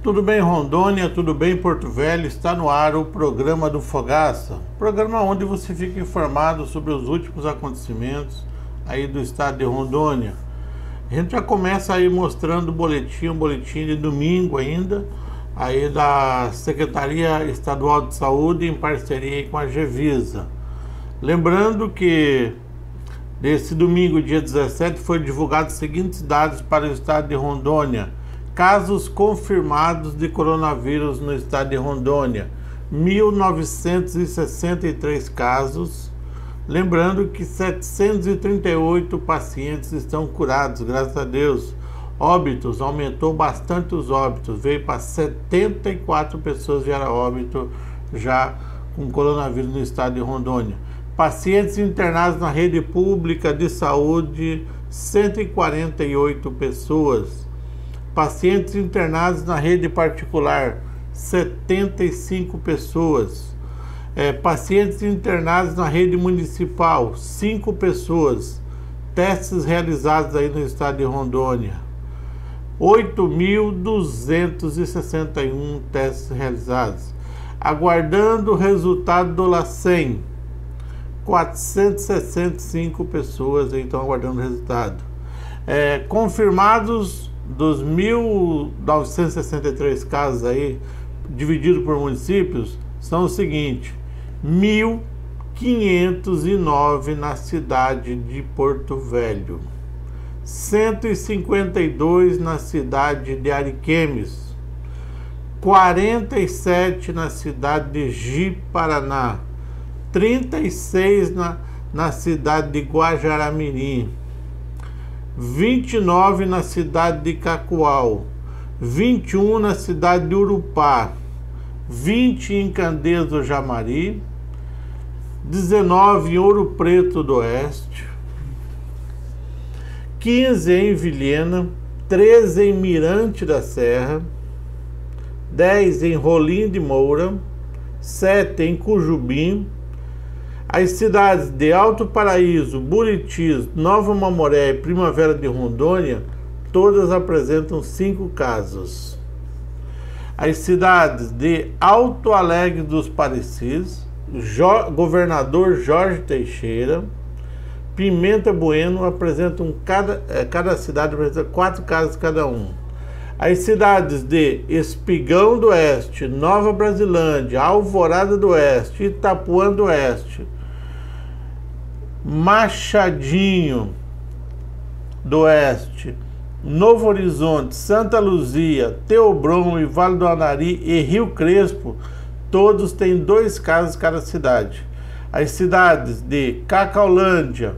Tudo bem, Rondônia? Tudo bem, Porto Velho? Está no ar o programa do Fogaça, programa onde você fica informado sobre os últimos acontecimentos aí do estado de Rondônia. A gente já começa aí mostrando um boletim de domingo ainda, aí da Secretaria Estadual de Saúde em parceria com a Gevisa. Lembrando que nesse domingo, dia 17, foi divulgado os seguintes dados para o estado de Rondônia. Casos confirmados de coronavírus no estado de Rondônia, 1.963 casos. Lembrando que 738 pacientes estão curados, graças a Deus. Óbitos, aumentou bastante os óbitos, veio para 74 pessoas vieram a óbito já com coronavírus no estado de Rondônia. Pacientes internados na rede pública de saúde, 148 pessoas. Pacientes internados na rede particular, 75 pessoas. Pacientes internados na rede municipal, 5 pessoas. Testes realizados aí no estado de Rondônia, 8.261 testes realizados. Aguardando o resultado do LACEN, 465 pessoas então aguardando o resultado. Confirmados dos 1.963 casos aí, dividido por municípios, são o seguinte: 1.509 na cidade de Porto Velho, 152 na cidade de Ariquemes, 47 na cidade de Ji-Paraná, 36 na cidade de Guajará-Mirim, 29 na cidade de Cacoal, 21 na cidade de Urupá, 20 em Candeias do Jamari, 19 em Ouro Preto do Oeste, 15 em Vilhena, 13 em Mirante da Serra, 10 em Rolim de Moura, 7 em Cujubim. As cidades de Alto Paraíso, Buritis, Nova Mamoré e Primavera de Rondônia, todas apresentam 5 casos. As cidades de Alto Alegre dos Parecis, Governador Jorge Teixeira, Pimenta Bueno apresentam cada cidade apresenta 4 casos cada um. As cidades de Espigão do Oeste, Nova Brasilândia, Alvorada do Oeste, Itapuã do Oeste, Machadinho do Oeste, Novo Horizonte, Santa Luzia, Teobron e Vale do Anari e Rio Crespo, todos têm 2 casos cada cidade. As cidades de Cacaulândia,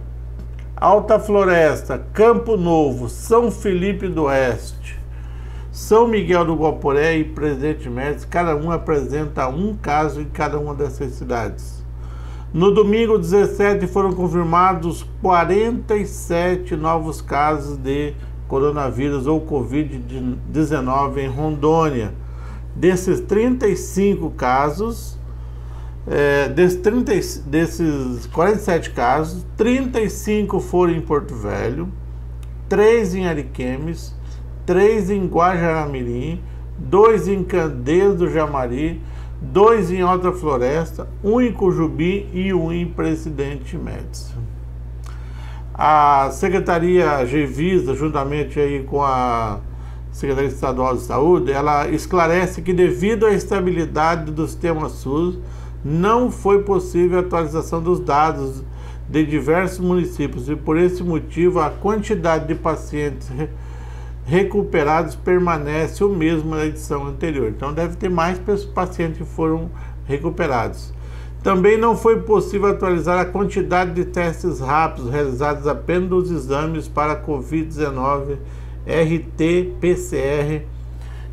Alta Floresta, Campo Novo, São Felipe do Oeste, São Miguel do Guaporé e Presidente Médici, cada um apresenta 1 caso em cada uma dessas cidades. No domingo 17 foram confirmados 47 novos casos de coronavírus ou Covid-19 em Rondônia. Desses 35 casos, desses 47 casos, 35 foram em Porto Velho, 3 em Ariquemes, 3 em Guajará-Mirim, 2 em Candeias do Jamari, 2 em Alta Floresta, 1 em Cujubim e 1 em Presidente Médici. A Secretaria Gevisa, juntamente aí com a Secretaria Estadual de Saúde, ela esclarece que devido à estabilidade do sistema SUS, não foi possível a atualização dos dados de diversos municípios e por esse motivo a quantidade de pacientes recuperados permanece o mesmo na edição anterior. Então deve ter mais pacientes que foram recuperados. Também não foi possível atualizar a quantidade de testes rápidos realizados apenas nos exames para Covid-19 RT-PCR,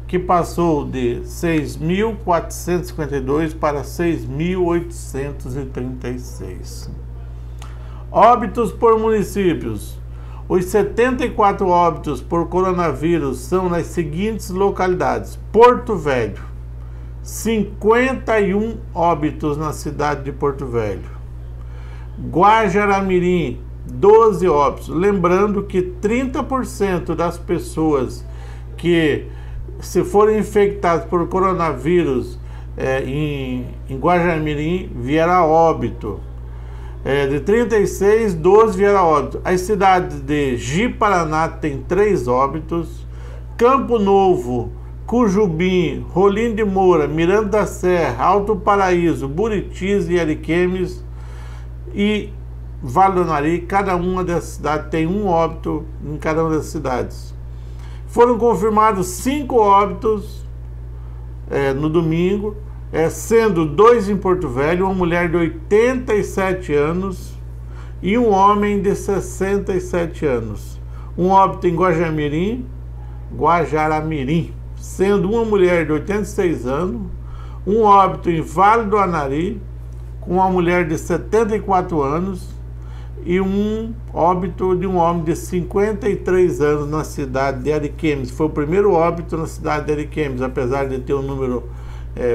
que passou de 6.452 para 6.836. Óbitos por municípios. Os 74 óbitos por coronavírus são nas seguintes localidades: Porto Velho, 51 óbitos na cidade de Porto Velho. Guajará-Mirim, 12 óbitos. Lembrando que 30% das pessoas que se forem infectados por coronavírus em Guajará-Mirim, vieram a óbito. De 36, 12 vieram a óbito. As cidades de Ji-Paraná tem 3 óbitos. Campo Novo, Cujubim, Rolim de Moura, Miranda da Serra, Alto Paraíso, Buritis e Ariquemes e Vale do Anari, cada uma dessas cidades tem um óbito em cada uma dessas cidades. Foram confirmados 5 óbitos no domingo, sendo 2 em Porto Velho, uma mulher de 87 anos e um homem de 67 anos. Um óbito em Guajará-Mirim, sendo uma mulher de 86 anos, um óbito em Vale do Anari, com uma mulher de 74 anos, e um óbito de um homem de 53 anos na cidade de Ariquemes. Foi o primeiro óbito na cidade de Ariquemes, apesar de ter um número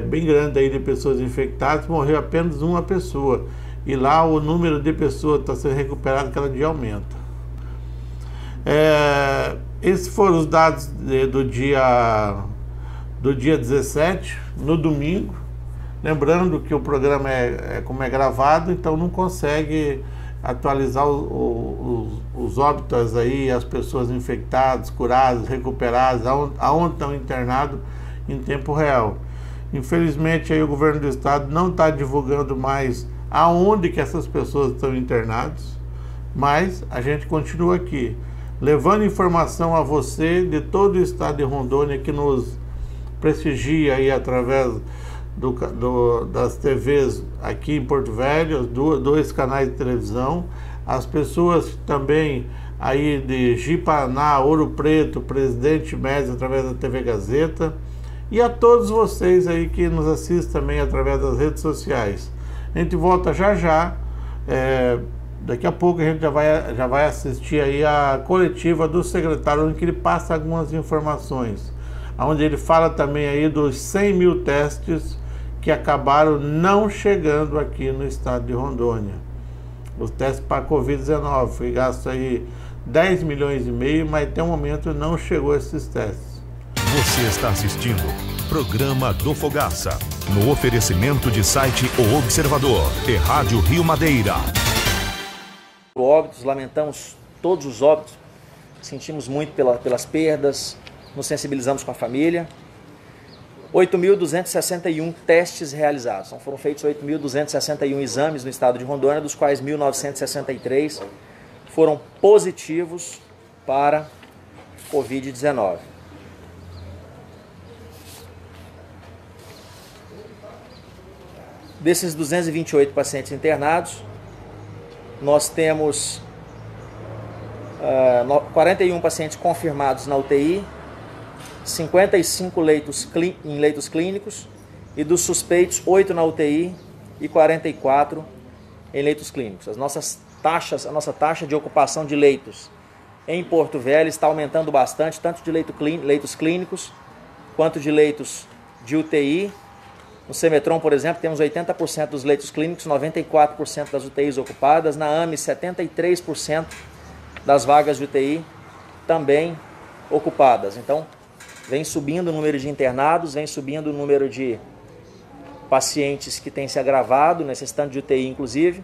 bem grande aí de pessoas infectadas, morreu apenas uma pessoa. E lá o número de pessoas está sendo recuperado cada dia aumenta. Esses foram os dados do dia 17, no domingo. Lembrando que o programa como é gravado, então não consegue atualizar os óbitos aí, as pessoas infectadas, curadas, recuperadas, aonde estão internados em tempo real. Infelizmente aí o governo do estado não está divulgando mais aonde que essas pessoas estão internadas, mas a gente continua aqui, levando informação a você de todo o estado de Rondônia que nos prestigia aí através das TVs aqui em Porto Velho, 2 canais de televisão, as pessoas também aí de Ji-Paraná, Ouro Preto, Presidente Médio através da TV Gazeta, e a todos vocês aí que nos assistem também através das redes sociais. A gente volta já, daqui a pouco a gente já vai assistir aí a coletiva do secretário, onde ele passa algumas informações, onde ele fala também aí dos 100 mil testes que acabaram não chegando aqui no estado de Rondônia. Os testes para Covid-19, foi gasto aí 10 milhões e meio, mas até o momento não chegou esses testes. Você está assistindo Programa do Fogaça, no oferecimento de site O Observador e Rádio Rio Madeira. Óbitos, lamentamos todos os óbitos, sentimos muito pelas perdas, nos sensibilizamos com a família. 8.261 testes realizados. Então, foram feitos 8.261 exames no estado de Rondônia, dos quais 1.963 foram positivos para Covid-19. Desses 228 pacientes internados, nós temos 41 pacientes confirmados na UTI, 55 em leitos clínicos, e dos suspeitos, 8 na UTI e 44 em leitos clínicos. A nossa taxa de ocupação de leitos em Porto Velho está aumentando bastante, tanto de leitos clínicos quanto de leitos de UTI. No Semetron, por exemplo, temos 80% dos leitos clínicos, 94% das UTIs ocupadas. Na AME, 73% das vagas de UTI também ocupadas. Então, vem subindo o número de internados, vem subindo o número de pacientes que têm se agravado, necessitando de UTI inclusive.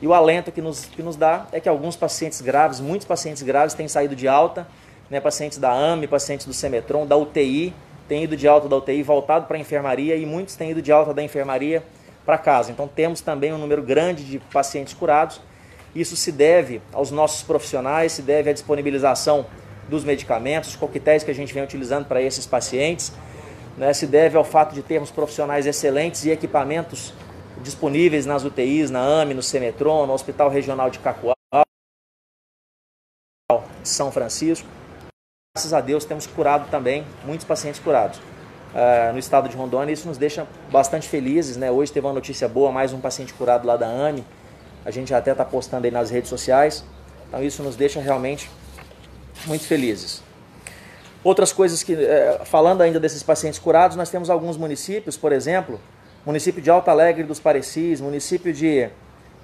E o alento que nos dá é que alguns pacientes graves, muitos pacientes graves têm saído de alta, né, pacientes da AME, pacientes do Semetron, da UTI, têm ido de alta da UTI, voltado para a enfermaria, e muitos têm ido de alta da enfermaria para casa. Então temos também um número grande de pacientes curados. Isso se deve aos nossos profissionais, se deve à disponibilização dos medicamentos, os coquetéis que a gente vem utilizando para esses pacientes, né, se deve ao fato de termos profissionais excelentes e equipamentos disponíveis nas UTIs, na AME, no Semetron, no Hospital Regional de Cacoal, de São Francisco. Graças a Deus temos curado também muitos pacientes curados no estado de Rondônia, e isso nos deixa bastante felizes, né? Hoje teve uma notícia boa, mais um paciente curado lá da AME, a gente até está postando aí nas redes sociais, então isso nos deixa realmente muito felizes. Outras coisas que, falando ainda desses pacientes curados, nós temos alguns municípios, por exemplo, município de Alto Alegre dos Parecis, município de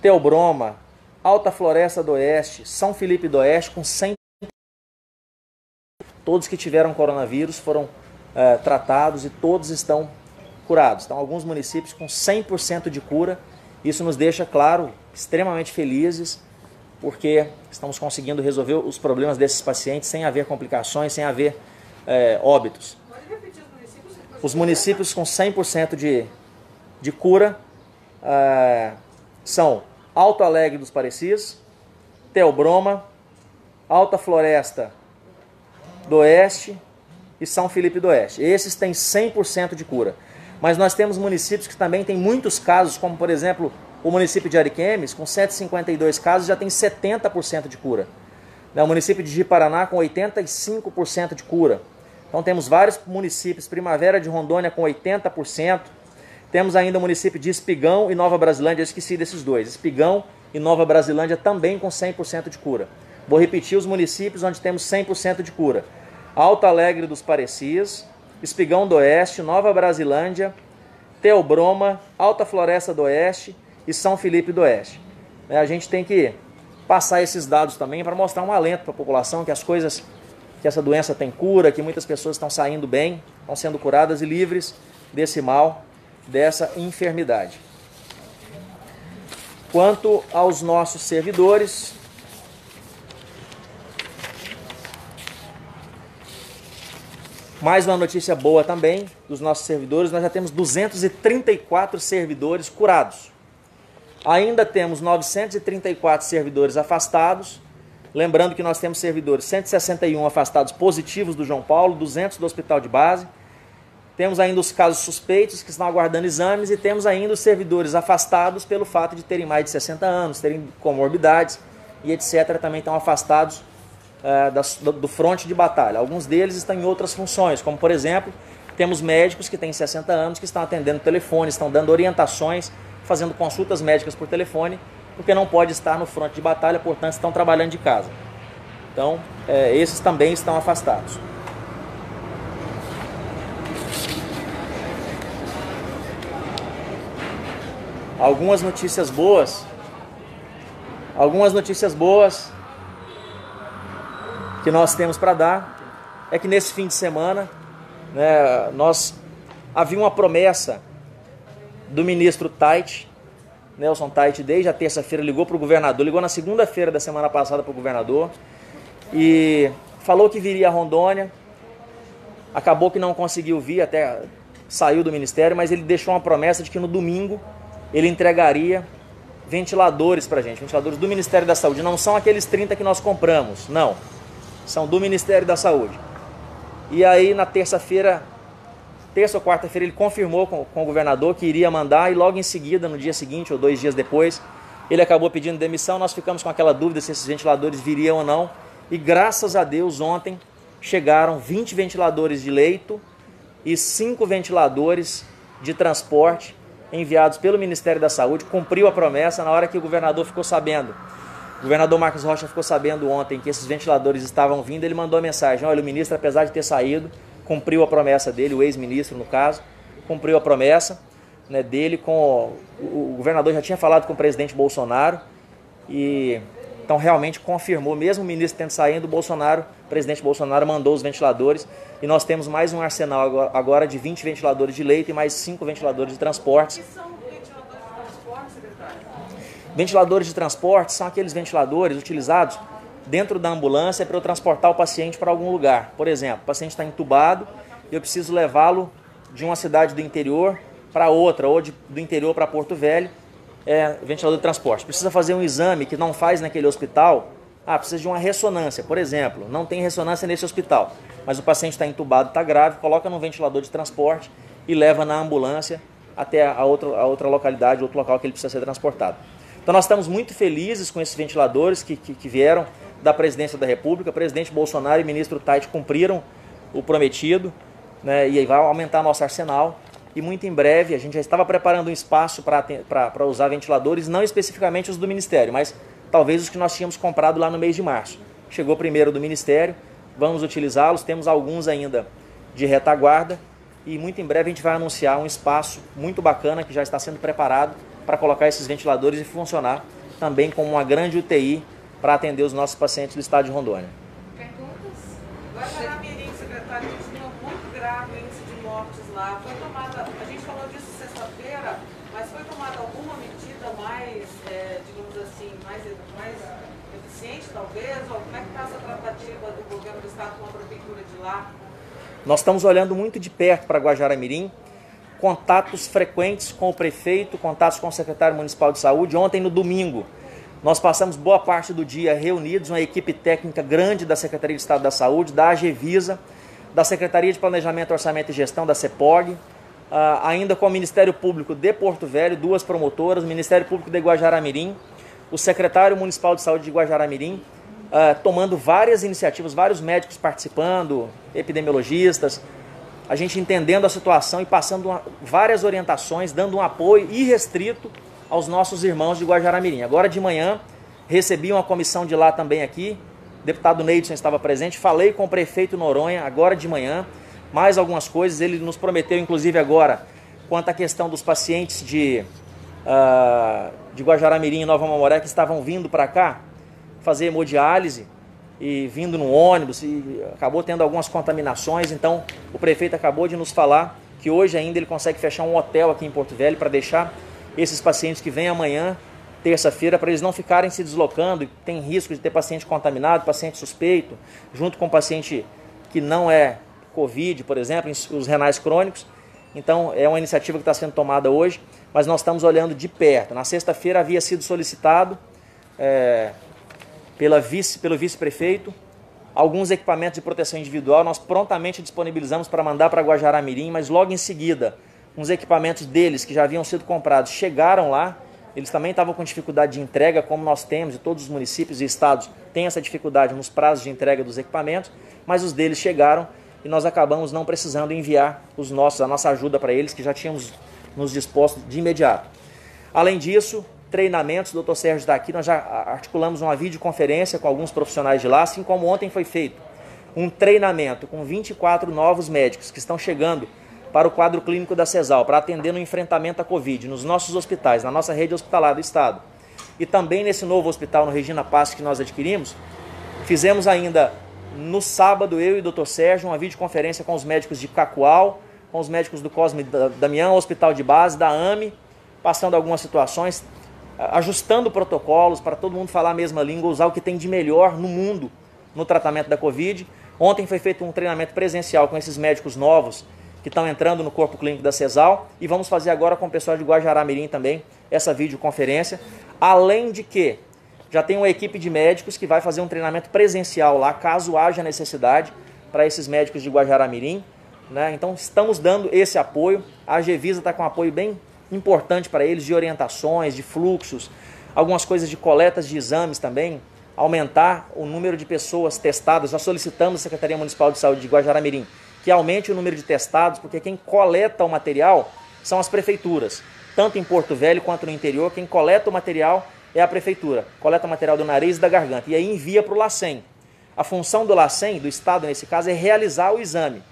Teobroma, Alta Floresta do Oeste, São Felipe do Oeste, com 100. Todos que tiveram coronavírus foram tratados e todos estão curados. Então, alguns municípios com 100% de cura. Isso nos deixa, claro, extremamente felizes, porque estamos conseguindo resolver os problemas desses pacientes sem haver complicações, sem haver óbitos. Pode repetir os municípios? Os municípios com 100% de cura são Alto Alegre dos Parecis, Theobroma, Alta Floresta do Oeste e São Felipe do Oeste. Esses têm 100% de cura. Mas nós temos municípios que também têm muitos casos, como por exemplo o município de Ariquemes, com 152 casos, já tem 70% de cura. O município de Ji-Paraná com 85% de cura. Então temos vários municípios, Primavera de Rondônia com 80%. Temos ainda o município de Espigão e Nova Brasilândia, eu esqueci desses dois. Espigão e Nova Brasilândia também com 100% de cura. Vou repetir os municípios onde temos 100% de cura. Alto Alegre dos Parecis, Espigão do Oeste, Nova Brasilândia, Theobroma, Alta Floresta do Oeste e São Felipe do Oeste. A gente tem que passar esses dados também para mostrar um alento para a população que que essa doença tem cura, que muitas pessoas estão saindo bem, estão sendo curadas e livres desse mal, dessa enfermidade. Quanto aos nossos servidores, mais uma notícia boa também dos nossos servidores, nós já temos 234 servidores curados. Ainda temos 934 servidores afastados. Lembrando que nós temos servidores 161 afastados positivos do João Paulo, 200 do Hospital de Base. Temos ainda os casos suspeitos que estão aguardando exames e temos ainda os servidores afastados pelo fato de terem mais de 60 anos, terem comorbidades e etc. também estão afastados do fronte de batalha. Alguns deles estão em outras funções, como por exemplo, temos médicos que têm 60 anos que estão atendendo telefone, estão dando orientações, fazendo consultas médicas por telefone, porque não pode estar no fronte de batalha, portanto estão trabalhando de casa. Então, esses também estão afastados. Algumas notícias boas que nós temos para dar é que nesse fim de semana, havia uma promessa do ministro Tait, Nelson Tait, desde a terça-feira ligou para o governador, ligou na segunda-feira da semana passada para o governador e falou que viria a Rondônia. Acabou que não conseguiu vir, até saiu do ministério, mas ele deixou uma promessa de que no domingo ele entregaria ventiladores para a gente, ventiladores do Ministério da Saúde. Não são aqueles 30 que nós compramos, não. São do Ministério da Saúde. E aí na terça ou quarta-feira, ele confirmou com o governador que iria mandar e logo em seguida, no dia seguinte ou 2 dias depois, ele acabou pedindo demissão. Nós ficamos com aquela dúvida se esses ventiladores viriam ou não. E graças a Deus, ontem chegaram 20 ventiladores de leito e 5 ventiladores de transporte enviados pelo Ministério da Saúde. Cumpriu a promessa na hora que o governador ficou sabendo. O governador Marcos Rocha ficou sabendo ontem que esses ventiladores estavam vindo. Ele mandou a mensagem: olha, o ministro, apesar de ter saído, cumpriu a promessa dele, o ex-ministro no caso, cumpriu a promessa dele com... O governador já tinha falado com o presidente Bolsonaro e então realmente confirmou, mesmo o ministro tendo saído, o presidente Bolsonaro mandou os ventiladores e nós temos mais um arsenal agora de 20 ventiladores de leito e mais 5 ventiladores de transporte. O que são ventiladores de transporte, secretário? Ventiladores de transporte são aqueles ventiladores utilizados dentro da ambulância para eu transportar o paciente para algum lugar. Por exemplo, o paciente está entubado e eu preciso levá-lo de uma cidade do interior para outra, ou do interior para Porto Velho, ventilador de transporte. Precisa fazer um exame que não faz naquele hospital, precisa de uma ressonância, por exemplo, não tem ressonância nesse hospital, mas o paciente está entubado, está grave, coloca num ventilador de transporte e leva na ambulância até a outra localidade, outro local que ele precisa ser transportado. Então nós estamos muito felizes com esses ventiladores que vieram da Presidência da República. O presidente Bolsonaro e o ministro Tait cumpriram o prometido, e vai aumentar nosso arsenal. E muito em breve a gente já estava preparando um espaço para usar ventiladores, não especificamente os do Ministério, mas talvez os que nós tínhamos comprado lá no mês de março. Chegou primeiro do Ministério, vamos utilizá-los, temos alguns ainda de retaguarda e muito em breve a gente vai anunciar um espaço muito bacana que já está sendo preparado para colocar esses ventiladores e funcionar também como uma grande UTI para atender os nossos pacientes do estado de Rondônia. Perguntas? Guajará-Mirim, secretário, continua muito grave, hein? lá. Foi tomada, a gente falou disso sexta-feira, mas foi tomada alguma medida mais, digamos assim, mais eficiente talvez? Ou como é que está essa tratativa do governo do estado com a prefeitura de lá? Nós estamos olhando muito de perto para Guajará-Mirim, contatos frequentes com o prefeito, contatos com o secretário municipal de saúde. Ontem, no domingo, nós passamos boa parte do dia reunidos, uma equipe técnica grande da Secretaria de Estado da Saúde, da AGEVISA, da Secretaria de Planejamento, Orçamento e Gestão, da CEPOG, ainda com o Ministério Público de Porto Velho, 2 promotoras, o Ministério Público de Guajará-Mirim, o secretário municipal de saúde de Guajará-Mirim, tomando várias iniciativas, vários médicos participando, epidemiologistas, a gente entendendo a situação e passando várias orientações, dando um apoio irrestrito aos nossos irmãos de Guajará-Mirim. Agora de manhã, recebi uma comissão de lá também aqui, o deputado Neidson estava presente, falei com o prefeito Noronha agora de manhã, mais algumas coisas, ele nos prometeu inclusive agora, quanto à questão dos pacientes de Guajará-Mirim e Nova Mamoré que estavam vindo para cá fazer hemodiálise e vindo no ônibus e acabou tendo algumas contaminações, então o prefeito acabou de nos falar que hoje ainda ele consegue fechar um hotel aqui em Porto Velho para deixar esses pacientes que vêm amanhã, terça-feira, para eles não ficarem se deslocando, tem risco de ter paciente contaminado, paciente suspeito, junto com paciente que não é Covid, por exemplo, os renais crônicos. Então é uma iniciativa que está sendo tomada hoje, mas nós estamos olhando de perto. Na sexta-feira havia sido solicitado pelo vice-prefeito alguns equipamentos de proteção individual, nós prontamente disponibilizamos para mandar para Guajará-Mirim, mas logo em seguida uns equipamentos deles que já haviam sido comprados chegaram lá, eles também estavam com dificuldade de entrega, como nós temos, e todos os municípios e estados têm essa dificuldade nos prazos de entrega dos equipamentos, mas os deles chegaram e nós acabamos não precisando enviar a nossa ajuda para eles, que já tínhamos nos disposto de imediato. Além disso, treinamentos, o Dr. Sérgio está aqui, nós já articulamos uma videoconferência com alguns profissionais de lá, assim como ontem foi feito um treinamento com 24 novos médicos que estão chegando para o quadro clínico da CESAL, para atender no enfrentamento à Covid, nos nossos hospitais, na nossa rede hospitalar do Estado. E também nesse novo hospital, no Regina Passos, que nós adquirimos, fizemos ainda no sábado, eu e o Dr. Sérgio, uma videoconferência com os médicos de Cacoal, com os médicos do Cosme Damião, Hospital de Base, da AME, passando algumas situações, ajustando protocolos para todo mundo falar a mesma língua, usar o que tem de melhor no mundo no tratamento da Covid. Ontem foi feito um treinamento presencial com esses médicos novos que estão entrando no corpo clínico da CESAL e vamos fazer agora com o pessoal de Guajará-Mirim também essa videoconferência, além de que já tem uma equipe de médicos que vai fazer um treinamento presencial lá, caso haja necessidade, para esses médicos de Guajará-Mirim, né? Então estamos dando esse apoio, a AGEVISA está com um apoio bem importante para eles, de orientações, de fluxos, algumas coisas de coletas de exames também, aumentar o número de pessoas testadas. Já solicitamos à Secretaria Municipal de Saúde de Guajará-Mirim que aumente o número de testados, porque quem coleta o material são as prefeituras, tanto em Porto Velho quanto no interior. Quem coleta o material é a prefeitura, coleta o material do nariz e da garganta, e aí envia para o LACEN. A função do LACEN, do Estado nesse caso, é realizar o exame,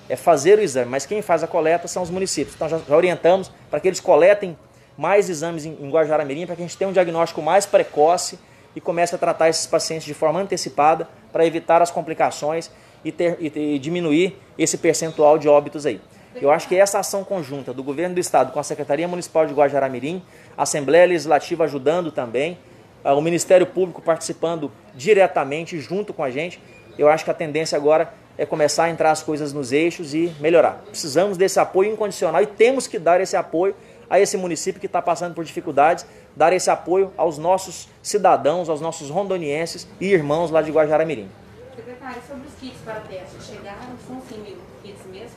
é fazer o exame, mas quem faz a coleta são os municípios. Então já orientamos para que eles coletem mais exames em Guajará-Mirim, para que a gente tenha um diagnóstico mais precoce e comece a tratar esses pacientes de forma antecipada para evitar as complicações e diminuir esse percentual de óbitos aí. Eu acho que essa ação conjunta do Governo do Estado com a Secretaria Municipal de Guajará-Mirim, a Assembleia Legislativa ajudando também, o Ministério Público participando diretamente junto com a gente, eu acho que a tendência agora é começar a entrar as coisas nos eixos e melhorar. Precisamos desse apoio incondicional e temos que dar esse apoio a esse município que está passando por dificuldades, dar esse apoio aos nossos cidadãos, aos nossos rondonienses e irmãos lá de Guajará-Mirim. Secretário, sobre os kits para testes, chegaram? São 100 mil kits mesmo?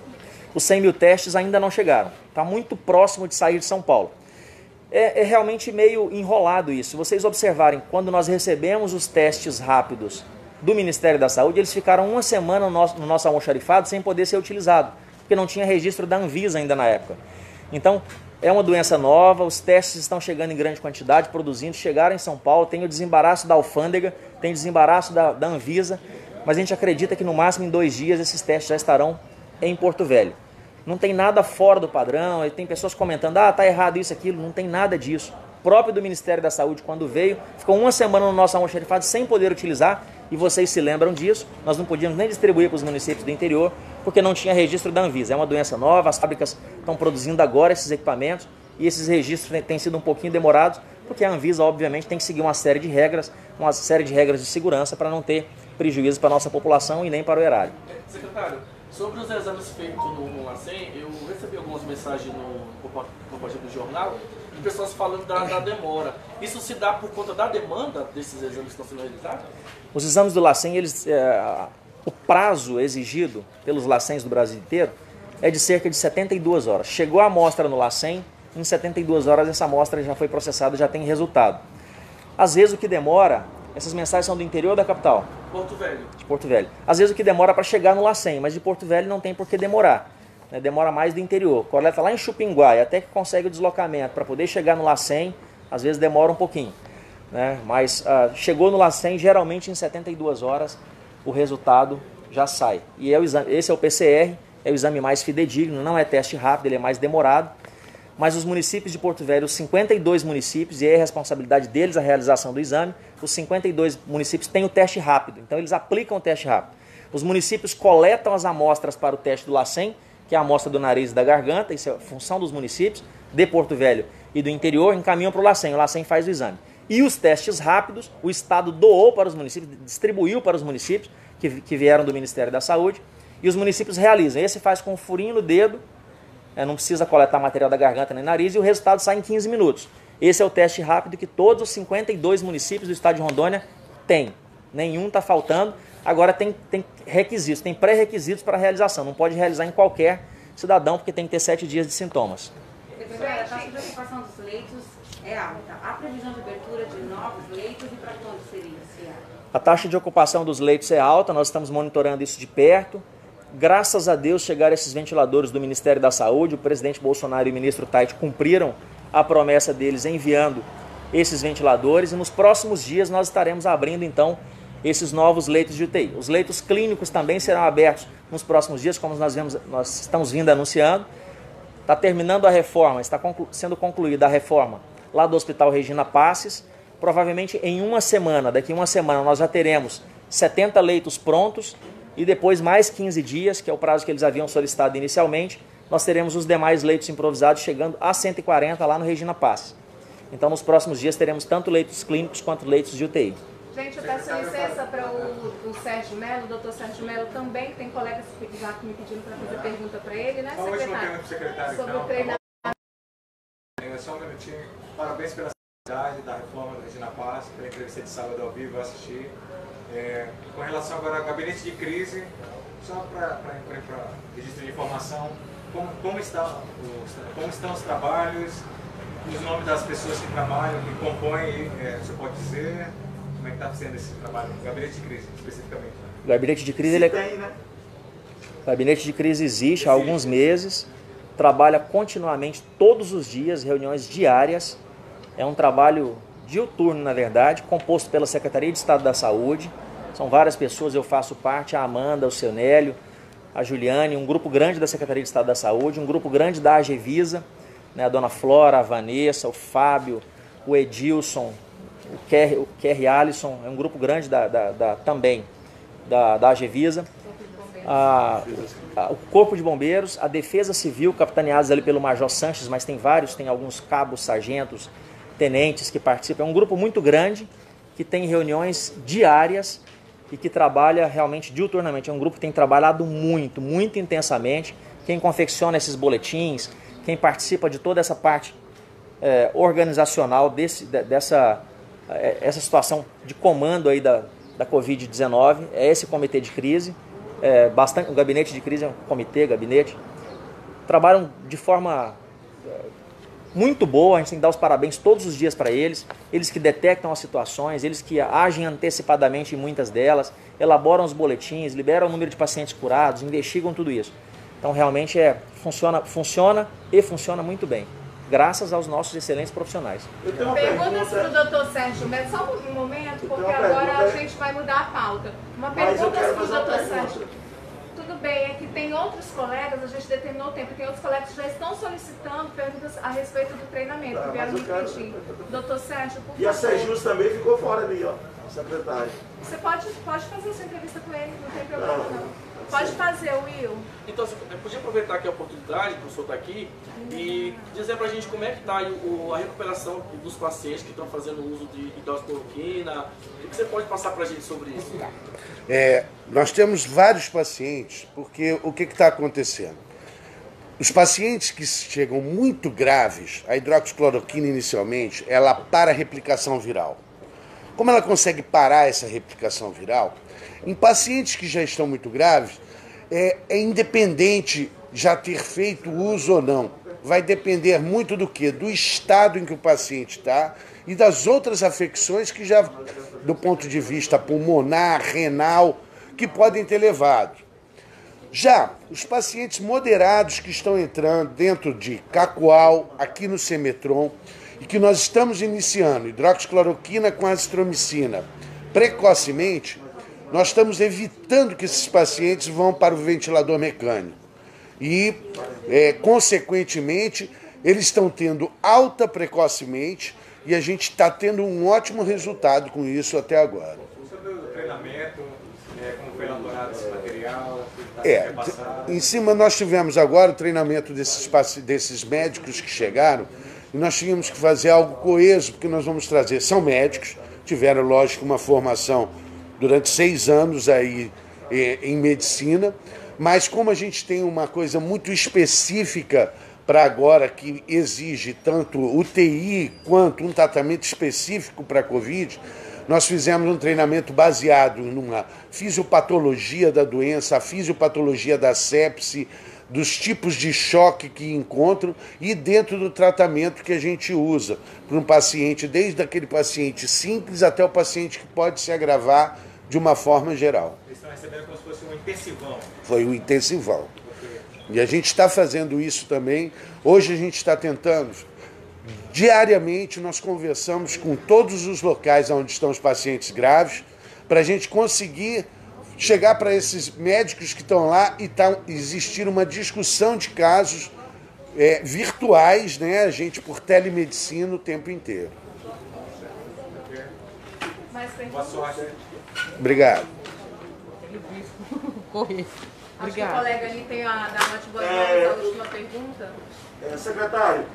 Os 100 mil testes ainda não chegaram. Está muito próximo de sair de São Paulo. É realmente meio enrolado isso. Se vocês observarem, quando nós recebemos os testes rápidos do Ministério da Saúde, eles ficaram uma semana no nosso almoxarifado sem poder ser utilizado, porque não tinha registro da Anvisa ainda na época. Então, é uma doença nova, os testes estão chegando em grande quantidade, produzindo, chegaram em São Paulo, tem o desembaraço da alfândega, tem o desembaraço da Anvisa, mas a gente acredita que no máximo em 2 dias esses testes já estarão em Porto Velho. Não tem nada fora do padrão, tem pessoas comentando, tá errado isso, aquilo, não tem nada disso. O próprio do Ministério da Saúde, quando veio, ficou uma semana no nosso almoxarifado sem poder utilizar, e vocês se lembram disso, nós não podíamos nem distribuir para os municípios do interior, porque não tinha registro da Anvisa. É uma doença nova, as fábricas estão produzindo agora esses equipamentos e esses registros têm sido um pouquinho demorados, porque a Anvisa, obviamente, tem que seguir uma série de regras de segurança para não ter prejuízo para a nossa população e nem para o erário. Secretário, sobre os exames feitos no LACEN, eu recebi algumas mensagens no do jornal, de pessoas falando da demora. Isso se dá por conta da demanda desses exames que estão sendo realizados? Os exames do LACEN, o prazo exigido pelos LACENs do Brasil inteiro é de cerca de 72 horas. Chegou a amostra no LACEN, em 72 horas essa amostra já foi processada, já tem resultado. Às vezes o que demora, essas mensagens são do interior da capital. Porto Velho. De Porto Velho. Às vezes o que demora para chegar no LACEN, mas de Porto Velho não tem por que demorar. Né? Demora mais do interior. Coleta lá em Chupinguá, até que consegue o deslocamento para poder chegar no LACEN, às vezes demora um pouquinho. Né? Mas chegou no LACEN, geralmente em 72 horas o resultado já sai. E esse é o PCR, é o exame mais fidedigno, não é teste rápido, ele é mais demorado. Mas os municípios de Porto Velho, os 52 municípios, e é a responsabilidade deles a realização do exame, os 52 municípios têm o teste rápido, então eles aplicam o teste rápido. Os municípios coletam as amostras para o teste do LACEN, que é a amostra do nariz e da garganta, isso é função dos municípios, de Porto Velho e do interior, encaminham para o LACEN faz o exame. E os testes rápidos, o Estado doou para os municípios, distribuiu para os municípios, que vieram do Ministério da Saúde, e os municípios realizam. Esse faz com um furinho no dedo, não precisa coletar material da garganta nem nariz, e o resultado sai em 15 minutos. Esse é o teste rápido que todos os 52 municípios do estado de Rondônia têm. Nenhum está faltando. Agora tem requisitos, tem pré-requisitos para a realização. Não pode realizar em qualquer cidadão, porque tem que ter 7 dias de sintomas. A taxa de ocupação dos leitos é alta. Há previsão de abertura de novos leitos e para quando seria esse ano? A taxa de ocupação dos leitos é alta, nós estamos monitorando isso de perto. Graças a Deus chegaram esses ventiladores do Ministério da Saúde, o presidente Bolsonaro e o ministro Tait cumpriram a promessa deles enviando esses ventiladores, e nos próximos dias nós estaremos abrindo então esses novos leitos de UTI. Os leitos clínicos também serão abertos nos próximos dias, como nós estamos vindo anunciando. Está terminando a reforma, está sendo concluída a reforma lá do Hospital Regina Passes. Provavelmente em uma semana, daqui a uma semana, nós já teremos 70 leitos prontos, e depois mais 15 dias, que é o prazo que eles haviam solicitado inicialmente, nós teremos os demais leitos improvisados chegando a 140 lá no Regina Passes. Então nos próximos dias teremos tanto leitos clínicos quanto leitos de UTI. Gente, eu peço licença para o Sérgio Melo, o doutor Sérgio Melo também, que tem colegas que já me pedindo para fazer pergunta para ele, né, secretário? Uma última pergunta para o secretário, sobre então. o treinamento. Só um minutinho. Parabéns pela cidade da reforma do Regina Passes, pela entrevista de sábado ao vivo, eu assisti. Com relação agora ao gabinete de crise, só para registro de informação, como estão os trabalhos, os nomes das pessoas que trabalham, que compõem, você pode dizer, como é que está sendo esse trabalho, o gabinete de crise especificamente? O gabinete de crise, O gabinete de crise existe há alguns meses, trabalha continuamente todos os dias, reuniões diárias, é um trabalho diuturno, na verdade, composto pela Secretaria de Estado da Saúde. São várias pessoas, eu faço parte, a Amanda, o seu Nélio, a Juliane, um grupo grande da Secretaria de Estado da Saúde, um grupo grande da Agevisa, né, a dona Flora, a Vanessa, o Fábio, o Edilson, o Kerry Alisson, é um grupo grande também da Agevisa. O Corpo de Bombeiros, a Defesa Civil, capitaneados ali pelo Major Sanches, mas tem vários, tem alguns cabos, sargentos, tenentes que participam. É um grupo muito grande, que tem reuniões diárias e que trabalha realmente diuturnamente. É um grupo que tem trabalhado muito, muito intensamente. Quem confecciona esses boletins, quem participa de toda essa parte organizacional dessa situação de comando aí da Covid-19, é esse comitê de crise. O gabinete de crise é um gabinete. Trabalham de forma muito boa, a gente tem que dar os parabéns todos os dias para eles que detectam as situações, eles que agem antecipadamente em muitas delas, elaboram os boletins, liberam o número de pacientes curados, investigam tudo isso. Então realmente funciona muito bem, graças aos nossos excelentes profissionais. Perguntas para o doutor Sérgio Melo, só um momento, porque agora a gente vai mudar a pauta. Uma pergunta para o doutor Sérgio. Tudo bem, é que tem outros colegas, a gente determinou o tempo, tem outros colegas que já estão solicitando perguntas a respeito do treinamento, que vieram me pedir. Doutor Sérgio, por favor. E a Sejus também ficou fora ali, ó. secretário. Você pode fazer essa entrevista com ele, não tem problema não. Pode fazer, Will. Então, eu podia aproveitar aqui a oportunidade, que o senhor está aqui, e dizer para a gente como é que está a recuperação dos pacientes que estão fazendo uso de hidroxicloroquina. O que você pode passar para a gente sobre isso? Nós temos vários pacientes, porque o que está acontecendo? Os pacientes que chegam muito graves, a hidroxicloroquina inicialmente, ela para a replicação viral. Como ela consegue parar essa replicação viral, em pacientes que já estão muito graves, é independente já ter feito uso ou não. Vai depender muito do quê? Do estado em que o paciente está e das outras afecções que já, do ponto de vista pulmonar, renal, que podem ter levado. Já os pacientes moderados que estão entrando dentro de Cacoal, aqui no Semetron, e que nós estamos iniciando hidroxicloroquina com azitromicina precocemente, nós estamos evitando que esses pacientes vão para o ventilador mecânico. E, consequentemente, eles estão tendo alta precocemente e a gente está tendo um ótimo resultado com isso até agora. Sobre o treinamento, como foi elaborado esse material? Em cima nós tivemos agora o treinamento desses médicos que chegaram e nós tínhamos que fazer algo coeso, porque nós vamos trazer, são médicos, tiveram, lógico, uma formação durante 6 anos aí em medicina, mas como a gente tem uma coisa muito específica para agora, que exige tanto UTI quanto um tratamento específico para a Covid, nós fizemos um treinamento baseado numa fisiopatologia da doença, a fisiopatologia da sepse, dos tipos de choque que encontram e dentro do tratamento que a gente usa para um paciente, desde aquele paciente simples até o paciente que pode se agravar de uma forma geral. Eles estão recebendo como se fosse um intensivão. Foi um intensivão. E a gente está fazendo isso também. Hoje a gente está tentando, diariamente nós conversamos com todos os locais onde estão os pacientes graves, para a gente conseguir chegar para esses médicos que estão lá e existir uma discussão de casos virtuais, né? A gente por telemedicina o tempo inteiro. Boa sorte. Obrigado. Acho que o colega ali tem a dar uma boa última pergunta. Secretário,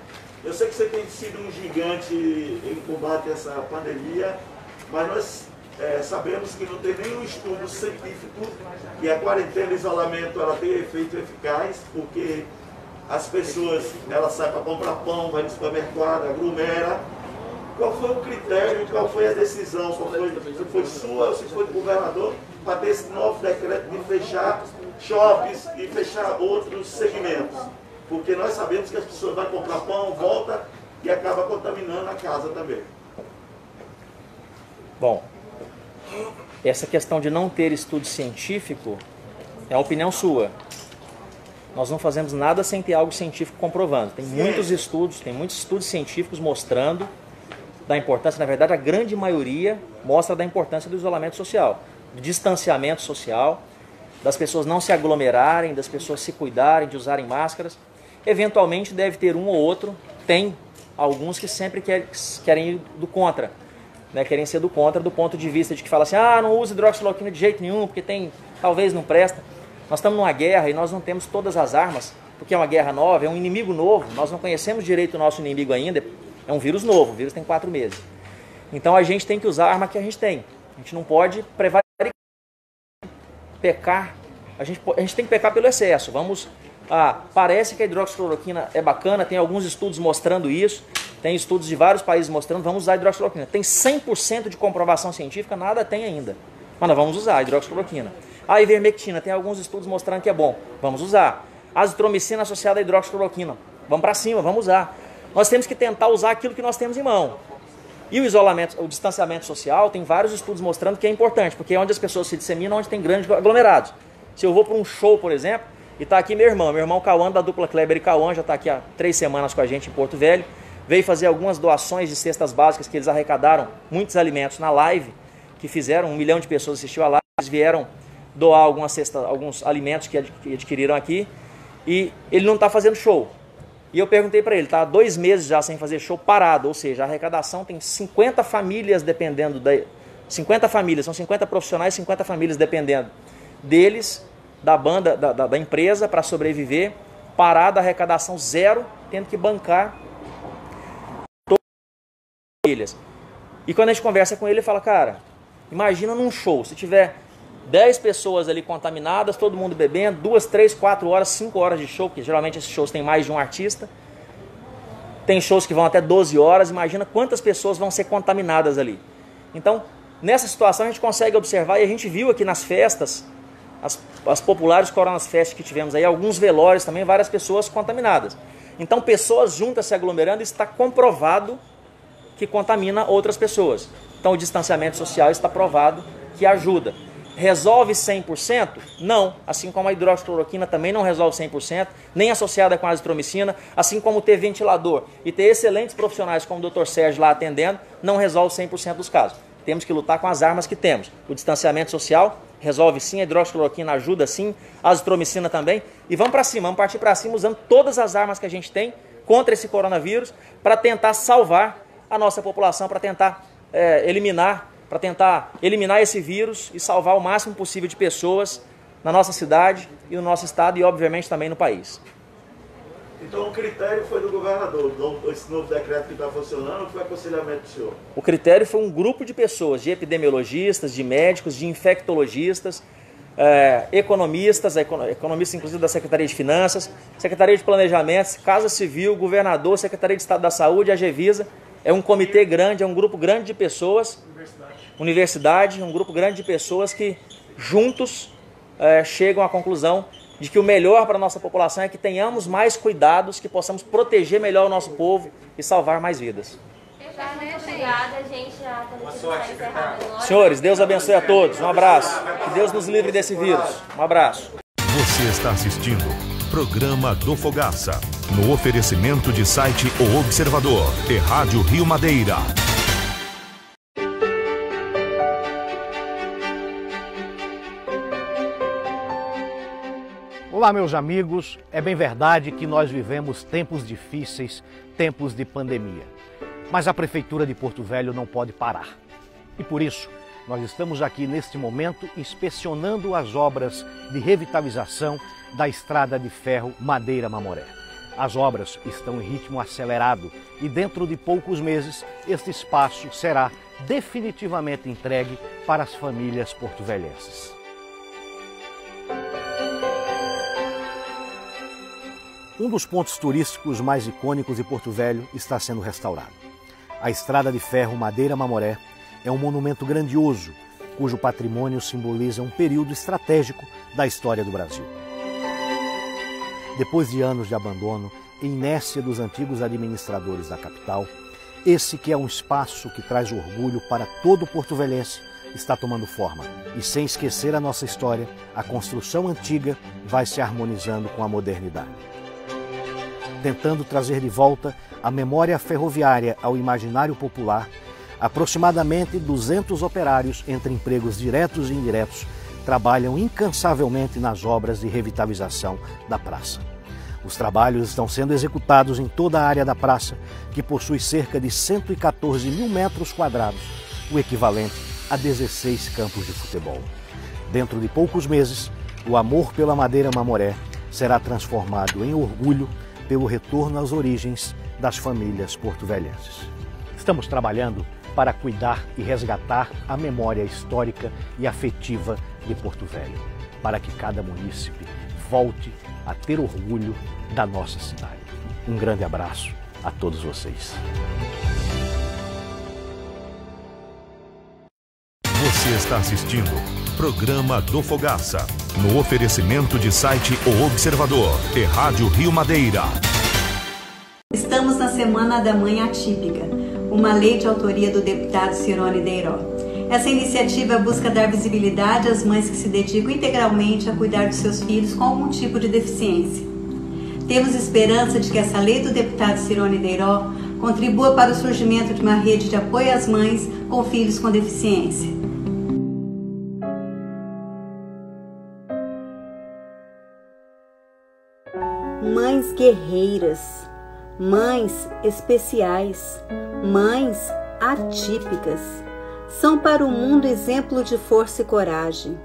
eu sei que você tem sido um gigante em combate a essa pandemia, mas nós sabemos que não tem nenhum estudo científico que a quarentena e isolamento ela tem efeito eficaz, porque as pessoas elas saem para comprar pão, vai no supermercado, aglomera. Qual foi o critério, qual foi a decisão, se foi sua ou se foi do governador, para ter esse novo decreto de fechar shoppings e fechar outros segmentos? Porque nós sabemos que as pessoas vão comprar pão, volta e acaba contaminando a casa também. Bom, essa questão de não ter estudo científico é a opinião sua. Nós não fazemos nada sem ter algo científico comprovando. Tem muitos estudos científicos mostrando da importância, na verdade a grande maioria mostra da importância do isolamento social, do distanciamento social, das pessoas não se aglomerarem, das pessoas se cuidarem, de usarem máscaras. Eventualmente deve ter um ou outro, tem alguns que sempre querem ir do contra, né? Querem ser do contra do ponto de vista de que fala assim, não use hidroxicloroquina de jeito nenhum, porque talvez não presta. Nós estamos numa guerra e nós não temos todas as armas, porque é uma guerra nova, é um inimigo novo, nós não conhecemos direito o nosso inimigo ainda, é um vírus novo, o vírus tem 4 meses. Então a gente tem que usar a arma que a gente tem. A gente não pode prevaricar, pecar, a gente tem que pecar pelo excesso. Parece que a hidroxicloroquina é bacana, tem alguns estudos mostrando isso, tem estudos de vários países mostrando, vamos usar a hidroxicloroquina. Tem 100% de comprovação científica, nada tem ainda, mas nós vamos usar a hidroxicloroquina. A ivermectina, tem alguns estudos mostrando que é bom, vamos usar. A azitromicina associada à hidroxicloroquina, vamos para cima, vamos usar. Nós temos que tentar usar aquilo que nós temos em mão. E o isolamento, o distanciamento social, tem vários estudos mostrando que é importante, porque é onde as pessoas se disseminam, onde tem grandes aglomerados. Se eu vou para um show, por exemplo, e está aqui meu irmão Cauã, da dupla Kleber e Cauã, já está aqui há 3 semanas com a gente em Porto Velho, veio fazer algumas doações de cestas básicas que eles arrecadaram, muitos alimentos na live, que fizeram, 1 milhão de pessoas assistiu a live, eles vieram doar alguns alimentos que adquiriram aqui, e ele não está fazendo show. E eu perguntei para ele, está há 2 meses já sem fazer show parado, ou seja, a arrecadação tem 50 famílias dependendo 50 famílias, são 50 profissionais, 50 famílias dependendo deles, da banda, da empresa para sobreviver, parada, arrecadação zero, tendo que bancar todas as famílias. E quando a gente conversa com ele, ele fala, cara, imagina num show, se tiver 10 pessoas ali contaminadas, todo mundo bebendo, 2, 3, 4 horas, 5 horas de show, porque geralmente esses shows têm mais de um artista, tem shows que vão até 12 horas, imagina quantas pessoas vão ser contaminadas ali. Então, nessa situação a gente consegue observar, e a gente viu aqui nas festas, as populares Coronas Fest que tivemos aí, alguns velórios também, várias pessoas contaminadas. Então, pessoas juntas se aglomerando, está comprovado que contamina outras pessoas. Então, o distanciamento social está provado que ajuda. Resolve 100%? Não. Assim como a hidroxicloroquina também não resolve 100%, nem associada com a azitromicina, assim como ter ventilador e ter excelentes profissionais como o Dr. Sérgio lá atendendo, não resolve 100% dos casos. Temos que lutar com as armas que temos. O distanciamento social resolve sim, a hidroxicloroquina ajuda sim, a azitromicina também. E vamos para cima, vamos partir para cima usando todas as armas que a gente tem contra esse coronavírus para tentar salvar a nossa população, para tentar eliminar esse vírus e salvar o máximo possível de pessoas na nossa cidade e no nosso estado e, obviamente, também no país. Então, o critério foi do governador, esse novo decreto que está funcionando, ou foi aconselhamento do senhor? O critério foi um grupo de pessoas, de epidemiologistas, de médicos, de infectologistas, economistas inclusive da Secretaria de Finanças, Secretaria de Planejamento, Casa Civil, governador, Secretaria de Estado da Saúde, a Gevisa. É um comitê grande, é um grupo grande de pessoas, universidade, um grupo grande de pessoas que juntos chegam à conclusão de que o melhor para a nossa população é que tenhamos mais cuidados, que possamos proteger melhor o nosso povo e salvar mais vidas. Obrigada, gente. Boa sorte, senhores, Deus abençoe a todos. Um abraço. Que Deus nos livre desse vírus. Um abraço. Você está assistindo Programa do Fogaça, no oferecimento de site O Observador e Rádio Rio Madeira. Olá, meus amigos. É bem verdade que nós vivemos tempos difíceis, tempos de pandemia. Mas a Prefeitura de Porto Velho não pode parar. E por isso, nós estamos aqui neste momento inspecionando as obras de revitalização da Estrada de Ferro Madeira-Mamoré. As obras estão em ritmo acelerado e dentro de poucos meses este espaço será definitivamente entregue para as famílias porto-velhenses. Um dos pontos turísticos mais icônicos de Porto Velho está sendo restaurado. A Estrada de Ferro Madeira-Mamoré é um monumento grandioso, cujo patrimônio simboliza um período estratégico da história do Brasil. Depois de anos de abandono e inércia dos antigos administradores da capital, esse que é um espaço que traz orgulho para todo porto-velhense está tomando forma. E sem esquecer a nossa história, a construção antiga vai se harmonizando com a modernidade. Tentando trazer de volta a memória ferroviária ao imaginário popular, aproximadamente 200 operários, entre empregos diretos e indiretos, trabalham incansavelmente nas obras de revitalização da praça. Os trabalhos estão sendo executados em toda a área da praça, que possui cerca de 114 mil metros quadrados, o equivalente a 16 campos de futebol. Dentro de poucos meses, o amor pela Madeira-Mamoré será transformado em orgulho pelo retorno às origens das famílias porto-velhenses. Estamos trabalhando para cuidar e resgatar a memória histórica e afetiva de Porto Velho, para que cada munícipe volte a ter orgulho da nossa cidade. Um grande abraço a todos vocês. Você está assistindo Programa do Fogaça, no oferecimento de site O Observador e Rádio Rio Madeira. Estamos na Semana da Mãe Atípica, uma lei de autoria do deputado Cirone Deiró. Essa iniciativa busca dar visibilidade às mães que se dedicam integralmente a cuidar dos seus filhos com algum tipo de deficiência. Temos esperança de que essa lei do deputado Cirone Deiró contribua para o surgimento de uma rede de apoio às mães com filhos com deficiência. Mães guerreiras, mães especiais, mães atípicas. são para o mundo exemplo de força e coragem.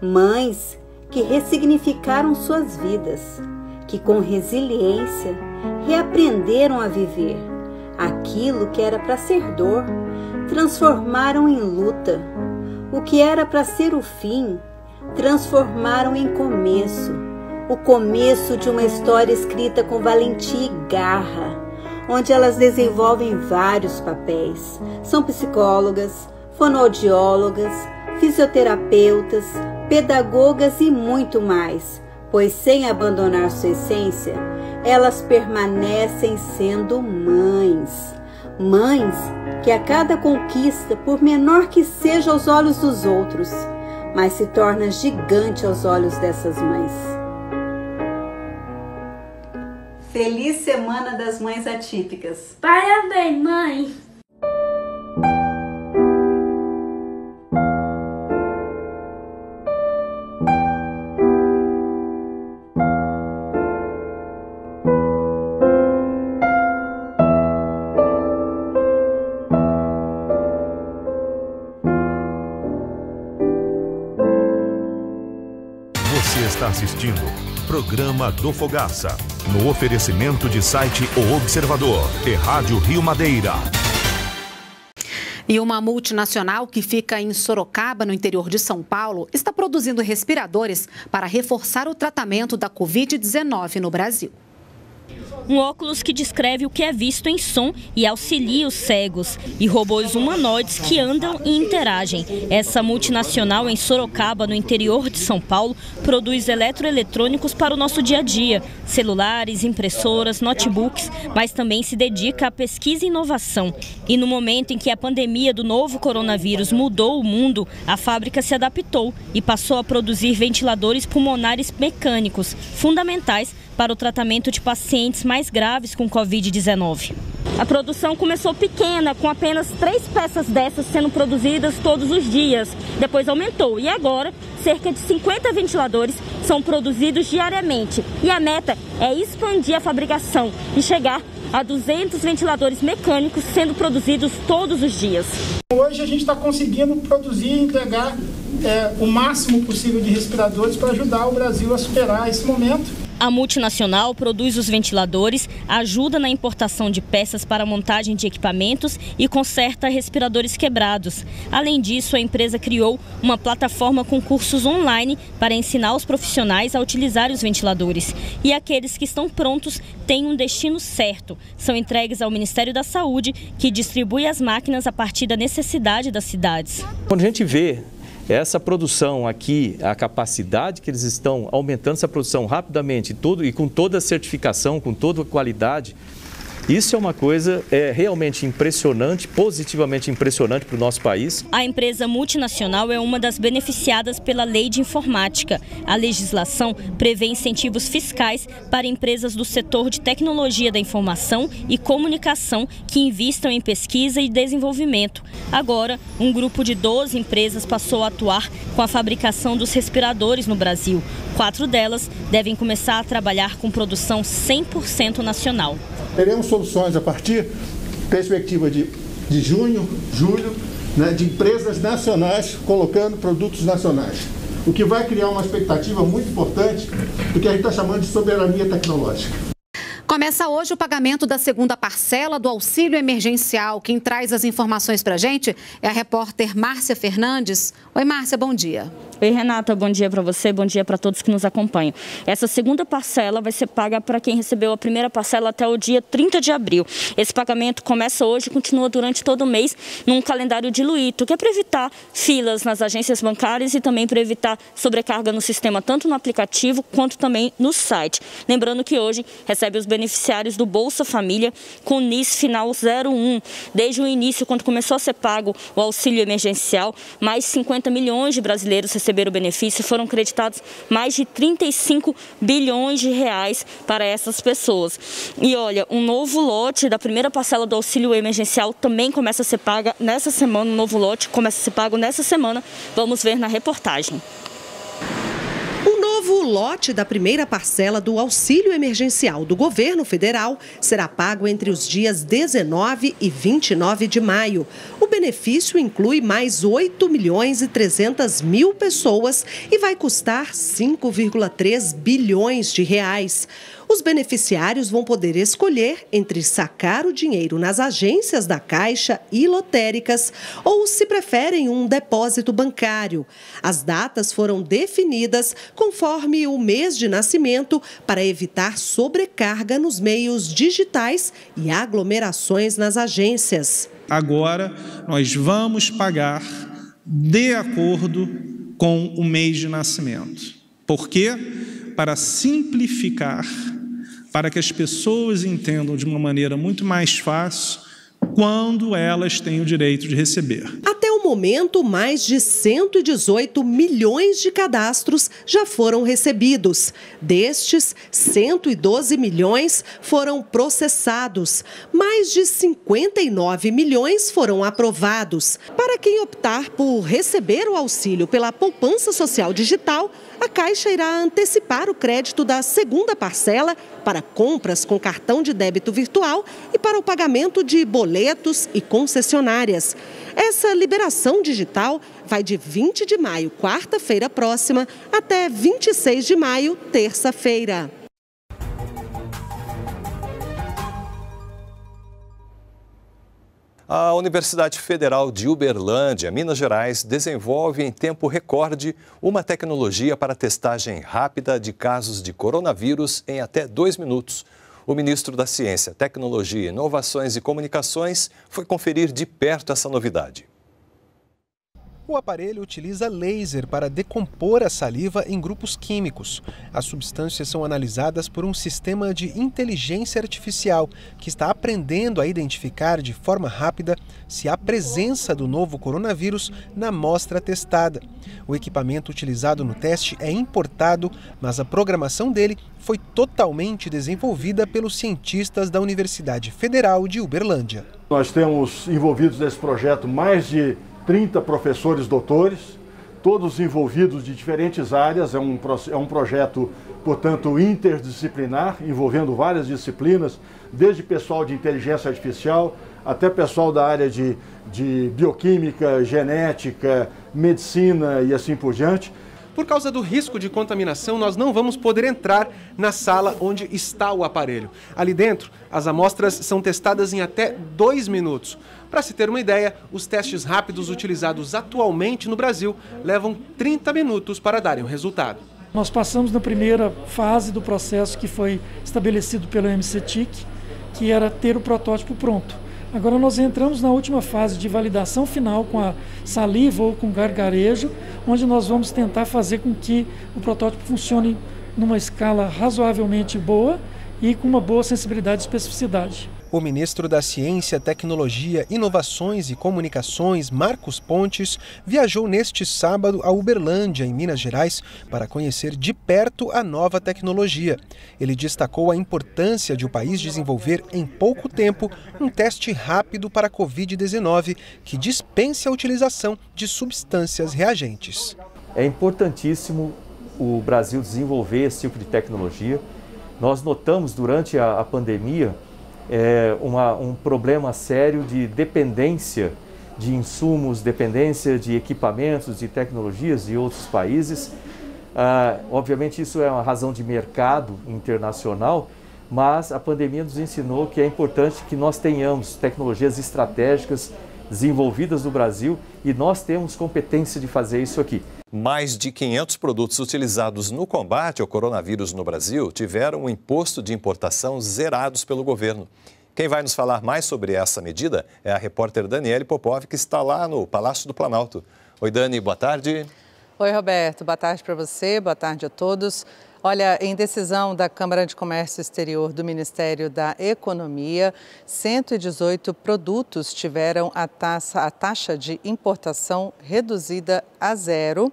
Mães que ressignificaram suas vidas, que com resiliência reaprenderam a viver. Aquilo que era para ser dor, transformaram em luta. O que era para ser o fim, transformaram em começo. O começo de uma história escrita com valentia e garra, onde elas desenvolvem vários papéis. São psicólogas, fonoaudiólogas, fisioterapeutas, pedagogas e muito mais, pois sem abandonar sua essência, elas permanecem sendo mães. Mães que a cada conquista, por menor que seja aos olhos dos outros, mas se torna gigante aos olhos dessas mães. Feliz Semana das Mães Atípicas! Parabéns, mãe! Você está assistindo Programa do Fogaça, no oferecimento de site O Observador e Rádio Rio Madeira. E uma multinacional que fica em Sorocaba, no interior de São Paulo, está produzindo respiradores para reforçar o tratamento da Covid-19 no Brasil. Um óculos que descreve o que é visto em som e auxilia os cegos. E robôs humanoides que andam e interagem. Essa multinacional em Sorocaba, no interior de São Paulo, produz eletroeletrônicos para o nosso dia a dia. Celulares, impressoras, notebooks, mas também se dedica à pesquisa e inovação. E no momento em que a pandemia do novo coronavírus mudou o mundo, a fábrica se adaptou e passou a produzir ventiladores pulmonares mecânicos, fundamentais para o tratamento de pacientes mais graves com Covid-19. A produção começou pequena, com apenas 3 peças dessas sendo produzidas todos os dias. Depois aumentou e agora cerca de 50 ventiladores são produzidos diariamente. E a meta é expandir a fabricação e chegar a 200 ventiladores mecânicos sendo produzidos todos os dias. Hoje a gente está conseguindo produzir e entregar o máximo possível de respiradores para ajudar o Brasil a superar esse momento. A multinacional produz os ventiladores, ajuda na importação de peças para a montagem de equipamentos e conserta respiradores quebrados. Além disso, a empresa criou uma plataforma com cursos online para ensinar os profissionais a utilizar os ventiladores. E aqueles que estão prontos têm um destino certo. São entregues ao Ministério da Saúde, que distribui as máquinas a partir da necessidade das cidades. Quando a gente vê essa produção aqui, a capacidade que eles estão aumentando essa produção rapidamente e com toda a certificação, com toda a qualidade, isso é uma coisa realmente impressionante, positivamente impressionante para o nosso país. A empresa multinacional é uma das beneficiadas pela Lei de Informática. A legislação prevê incentivos fiscais para empresas do setor de tecnologia da informação e comunicação que investam em pesquisa e desenvolvimento. Agora, um grupo de 12 empresas passou a atuar com a fabricação dos respiradores no Brasil. 4 delas devem começar a trabalhar com produção 100% nacional. Teremos soluções a partir da perspectiva de junho, julho, de empresas nacionais colocando produtos nacionais. O que vai criar uma expectativa muito importante do que a gente está chamando de soberania tecnológica. Começa hoje o pagamento da segunda parcela do auxílio emergencial. Quem traz as informações para a gente é a repórter Márcia Fernandes. Oi, Márcia, bom dia. Oi, Renata, bom dia para você, bom dia para todos que nos acompanham. Essa segunda parcela vai ser paga para quem recebeu a primeira parcela até o dia 30 de abril. Esse pagamento começa hoje e continua durante todo o mês num calendário diluído, que é para evitar filas nas agências bancárias e também para evitar sobrecarga no sistema, tanto no aplicativo quanto também no site. Lembrando que hoje recebe os beneficiários do Bolsa Família com NIS final 01. Desde o início, quando começou a ser pago o auxílio emergencial, mais 50 milhões de brasileiros receberam o benefício, foram creditados mais de 35 bilhões de reais para essas pessoas. E olha, um novo lote da primeira parcela do auxílio emergencial também começa a ser paga nessa semana, um novo lote começa a ser pago nessa semana. Vamos ver na reportagem. O novo lote da primeira parcela do auxílio emergencial do governo federal será pago entre os dias 19 e 29 de maio. O benefício inclui mais 8.300.000 pessoas e vai custar 5,3 bilhões de reais. Os beneficiários vão poder escolher entre sacar o dinheiro nas agências da Caixa e lotéricas ou, se preferem, um depósito bancário. As datas foram definidas conforme o mês de nascimento para evitar sobrecarga nos meios digitais e aglomerações nas agências. Agora, nós vamos pagar de acordo com o mês de nascimento. Por quê? Para simplificar, para que as pessoas entendam de uma maneira muito mais fácil quando elas têm o direito de receber. Até o momento, mais de 118 milhões de cadastros já foram recebidos. Destes, 112 milhões foram processados. Mais de 59 milhões foram aprovados. Para quem optar por receber o auxílio pela poupança social digital, a Caixa irá antecipar o crédito da segunda parcela para compras com cartão de débito virtual e para o pagamento de boletos e concessionárias. Essa liberação digital vai de 20 de maio, quarta-feira próxima, até 26 de maio, terça-feira. A Universidade Federal de Uberlândia, Minas Gerais, desenvolve em tempo recorde uma tecnologia para testagem rápida de casos de coronavírus em até 2 minutos. O ministro da Ciência, Tecnologia, Inovações e Comunicações foi conferir de perto essa novidade. O aparelho utiliza laser para decompor a saliva em grupos químicos. As substâncias são analisadas por um sistema de inteligência artificial que está aprendendo a identificar de forma rápida se há presença do novo coronavírus na amostra testada. O equipamento utilizado no teste é importado, mas a programação dele foi totalmente desenvolvida pelos cientistas da Universidade Federal de Uberlândia. Nós temos envolvidos nesse projeto mais de 30 professores doutores, todos envolvidos de diferentes áreas. É um projeto, portanto, interdisciplinar, envolvendo várias disciplinas, desde pessoal de inteligência artificial até pessoal da área de bioquímica, genética, medicina e assim por diante. Por causa do risco de contaminação, nós não vamos poder entrar na sala onde está o aparelho. Ali dentro, as amostras são testadas em até 2 minutos. Para se ter uma ideia, os testes rápidos utilizados atualmente no Brasil levam 30 minutos para darem o resultado. Nós passamos na primeira fase do processo que foi estabelecido pelo MCTIC, que era ter o protótipo pronto. Agora nós entramos na última fase de validação final com a saliva ou com gargarejo, onde nós vamos tentar fazer com que o protótipo funcione numa escala razoavelmente boa e com uma boa sensibilidade e especificidade. O ministro da Ciência, Tecnologia, Inovações e Comunicações, Marcos Pontes, viajou neste sábado a Uberlândia, em Minas Gerais, para conhecer de perto a nova tecnologia. Ele destacou a importância de o país desenvolver em pouco tempo um teste rápido para a Covid-19 que dispense a utilização de substâncias reagentes. É importantíssimo o Brasil desenvolver esse tipo de tecnologia. Nós notamos durante a pandemia um problema sério de dependência de insumos, dependência de equipamentos, de tecnologias de outros países. Obviamente isso é uma razão de mercado internacional, mas a pandemia nos ensinou que é importante que nós tenhamos tecnologias estratégicas desenvolvidas no Brasil e nós temos competência de fazer isso aqui. Mais de 500 produtos utilizados no combate ao coronavírus no Brasil tiveram o imposto de importação zerados pelo governo. Quem vai nos falar mais sobre essa medida é a repórter Daniele Popov, que está lá no Palácio do Planalto. Oi, Dani, boa tarde. Oi, Roberto. Boa tarde para você, boa tarde a todos. Olha, em decisão da Câmara de Comércio Exterior do Ministério da Economia, 118 produtos tiveram a taxa de importação reduzida a zero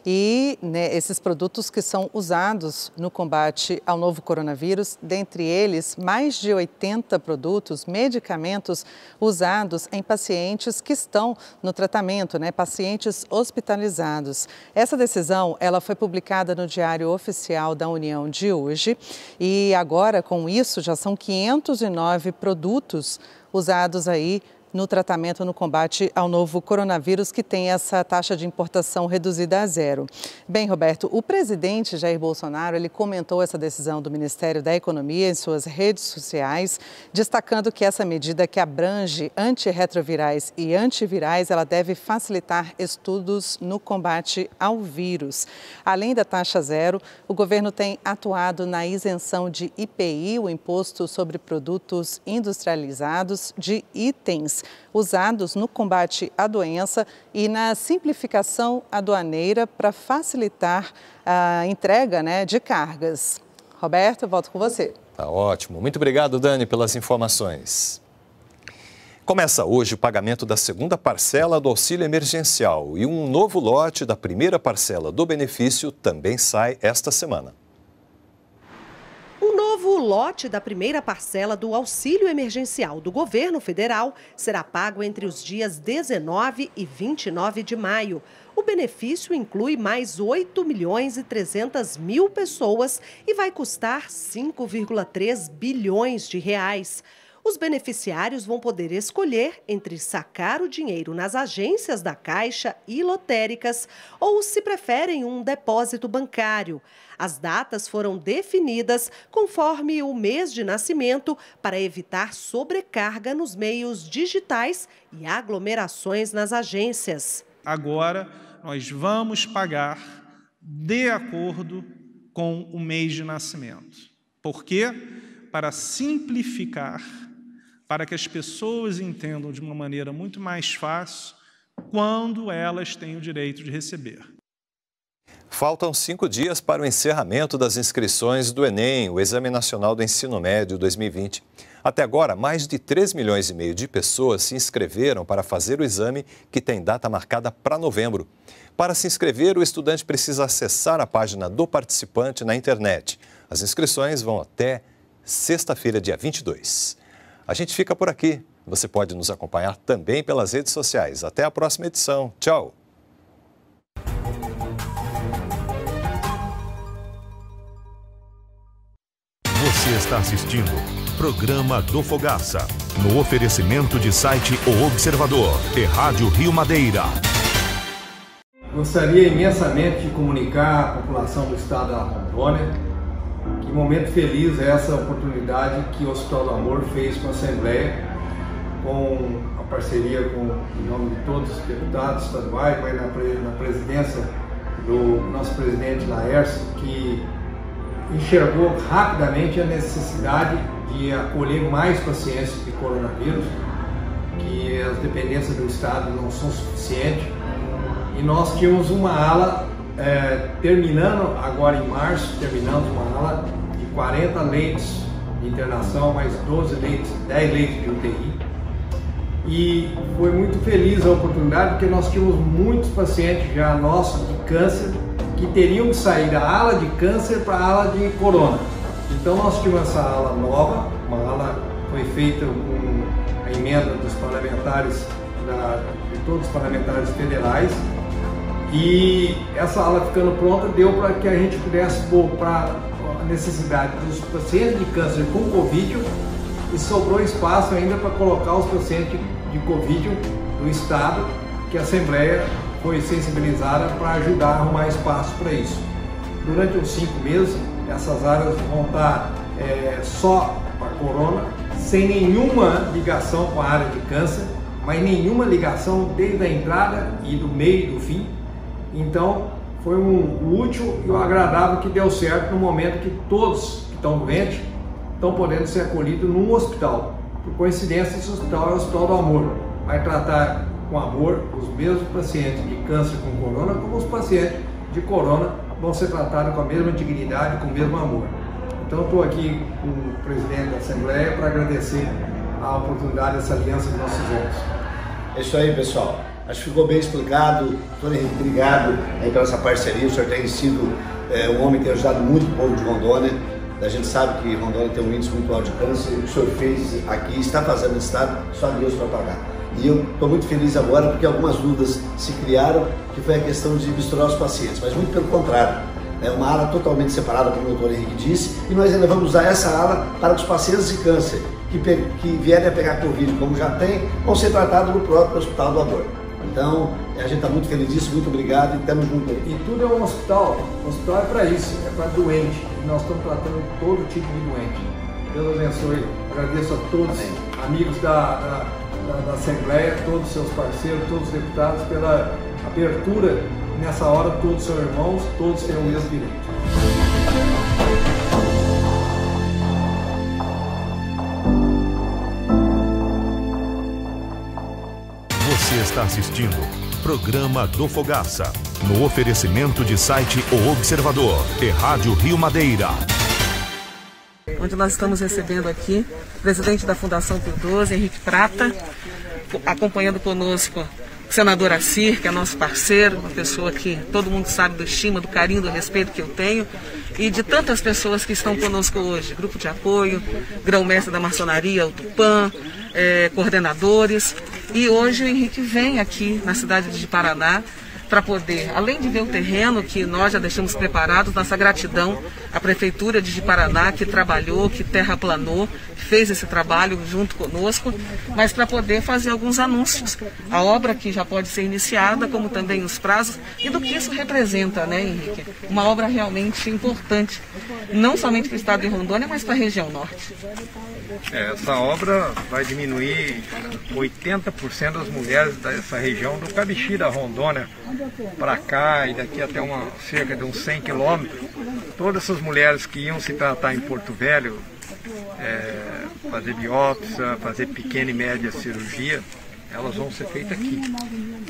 e esses produtos que são usados no combate ao novo coronavírus, dentre eles mais de 80 produtos, medicamentos usados em pacientes que estão no tratamento, pacientes hospitalizados. Essa decisão ela foi publicada no Diário Oficial da União de hoje e agora com isso já são 509 produtos usados aí no tratamento, no combate ao novo coronavírus, que tem essa taxa de importação reduzida a zero. Bem, Roberto, o presidente Jair Bolsonaro, ele comentou essa decisão do Ministério da Economia em suas redes sociais, destacando que essa medida, que abrange antirretrovirais e antivirais, ela deve facilitar estudos no combate ao vírus. Além da taxa zero, o governo tem atuado na isenção de IPI, o Imposto sobre Produtos Industrializados, de itens usados no combate à doença e na simplificação aduaneira para facilitar a entrega, de cargas. Roberto, volto com você. Tá ótimo. Muito obrigado, Dani, pelas informações. Começa hoje o pagamento da segunda parcela do auxílio emergencial e um novo lote da primeira parcela do benefício também sai esta semana. O novo lote da primeira parcela do auxílio emergencial do governo federal será pago entre os dias 19 e 29 de maio. O benefício inclui mais 8.300.000 pessoas e vai custar 5,3 bilhões de reais. Os beneficiários vão poder escolher entre sacar o dinheiro nas agências da Caixa e lotéricas ou, se preferem, um depósito bancário. As datas foram definidas conforme o mês de nascimento para evitar sobrecarga nos meios digitais e aglomerações nas agências. Agora, nós vamos pagar de acordo com o mês de nascimento. Por quê? Para simplificar, para que as pessoas entendam de uma maneira muito mais fácil quando elas têm o direito de receber. Faltam 5 dias para o encerramento das inscrições do Enem, o Exame Nacional do Ensino Médio 2020. Até agora, mais de 3,5 milhões de pessoas se inscreveram para fazer o exame, que tem data marcada para novembro. Para se inscrever, o estudante precisa acessar a página do participante na internet. As inscrições vão até sexta-feira, dia 22. A gente fica por aqui. Você pode nos acompanhar também pelas redes sociais. Até a próxima edição. Tchau! Você está assistindo Programa do Fogaça, no oferecimento de site O Observador e Rádio Rio Madeira. Gostaria imensamente de comunicar à população do estado da Rondônia que momento feliz é essa oportunidade que o Hospital do Amor fez com a Assembleia, com a parceria em nome de todos os deputados estaduais, mas na presidência do nosso presidente Laércio, que enxergou rapidamente a necessidade de acolher mais pacientes de coronavírus, que as dependências do estado não são suficientes, e nós tínhamos uma ala terminando agora em março, terminamos uma ala de 40 leitos de internação, mais 10 leitos de UTI. E foi muito feliz a oportunidade, porque nós tínhamos muitos pacientes já nossos de câncer que teriam que sair da ala de câncer para a ala de corona. Então nós tínhamos essa ala nova, uma ala foi feita com a emenda dos parlamentares, de todos os parlamentares federais, e essa ala ficando pronta deu para que a gente pudesse pôr para a necessidade dos pacientes de câncer com Covid, e sobrou espaço ainda para colocar os pacientes de Covid do estado, que a Assembleia foi sensibilizada para ajudar a arrumar espaço para isso. Durante os 5 meses, essas áreas vão estar só para corona, sem nenhuma ligação com a área de câncer, mas nenhuma ligação desde a entrada e do meio e do fim. Então, foi um útil e um agradável que deu certo no momento que todos que estão doentes estão podendo ser acolhidos num hospital. Por coincidência, esse hospital é o Hospital do Amor. Vai tratar com amor os mesmos pacientes de câncer com corona, como os pacientes de corona vão ser tratados com a mesma dignidade, com o mesmo amor. Então, estou aqui com o presidente da Assembleia para agradecer a oportunidade dessa aliança que nós fizemos. É isso aí, pessoal. Acho que ficou bem explicado. Doutor Henrique, obrigado aí pela essa parceria. O senhor tem sido um homem que tem ajudado muito o povo de Rondônia. A gente sabe que Rondônia tem um índice muito alto de câncer. O que o senhor fez aqui, está fazendo no estado, só Deus para pagar. E eu estou muito feliz agora porque algumas dúvidas se criaram, que foi a questão de misturar os pacientes, mas muito pelo contrário. É uma ala totalmente separada, como o doutor Henrique disse, e nós ainda vamos usar essa ala para os pacientes de câncer, que vierem a pegar Covid, como já tem, vão ser tratados no próprio Hospital do Amor. Então, a gente está muito feliz disso, muito obrigado e estamos juntos aí. E tudo é um hospital. O hospital é para isso, é para doente. E nós estamos tratando todo tipo de doente. Deus abençoe. Agradeço a todos, amigos da Assembleia, todos os seus parceiros, todos os deputados, pela abertura. Nessa hora, todos são irmãos, todos têm o mesmo direito. Você está assistindo Programa do Fogaça, no oferecimento de site O Observador e Rádio Rio Madeira. Onde nós estamos recebendo aqui o presidente da Fundação Pio XII, Henrique Prata, acompanhando conosco o senador Assir, que é nosso parceiro, uma pessoa que todo mundo sabe do estima, do carinho, do respeito que eu tenho, e de tantas pessoas que estão conosco hoje, grupo de apoio, grão-mestre da maçonaria, o Tupã, coordenadores. E hoje o Henrique vem aqui na cidade de Paraná para poder, além de ver o terreno que nós já deixamos preparados, nossa gratidão à Prefeitura de Paraná, que trabalhou, que terraplanou, que fez esse trabalho junto conosco, mas para poder fazer alguns anúncios. A obra que já pode ser iniciada, como também os prazos, e do que isso representa, né, Henrique? Uma obra realmente importante, não somente para o estado de Rondônia, mas para a região norte. Essa obra vai diminuir 80% das mulheres dessa região do Cabixi, da Rondônia, para cá e daqui até cerca de uns 100 quilômetros. Todas essas mulheres que iam se tratar em Porto Velho, fazer biópsia, fazer pequena e média cirurgia, elas vão ser feitas aqui.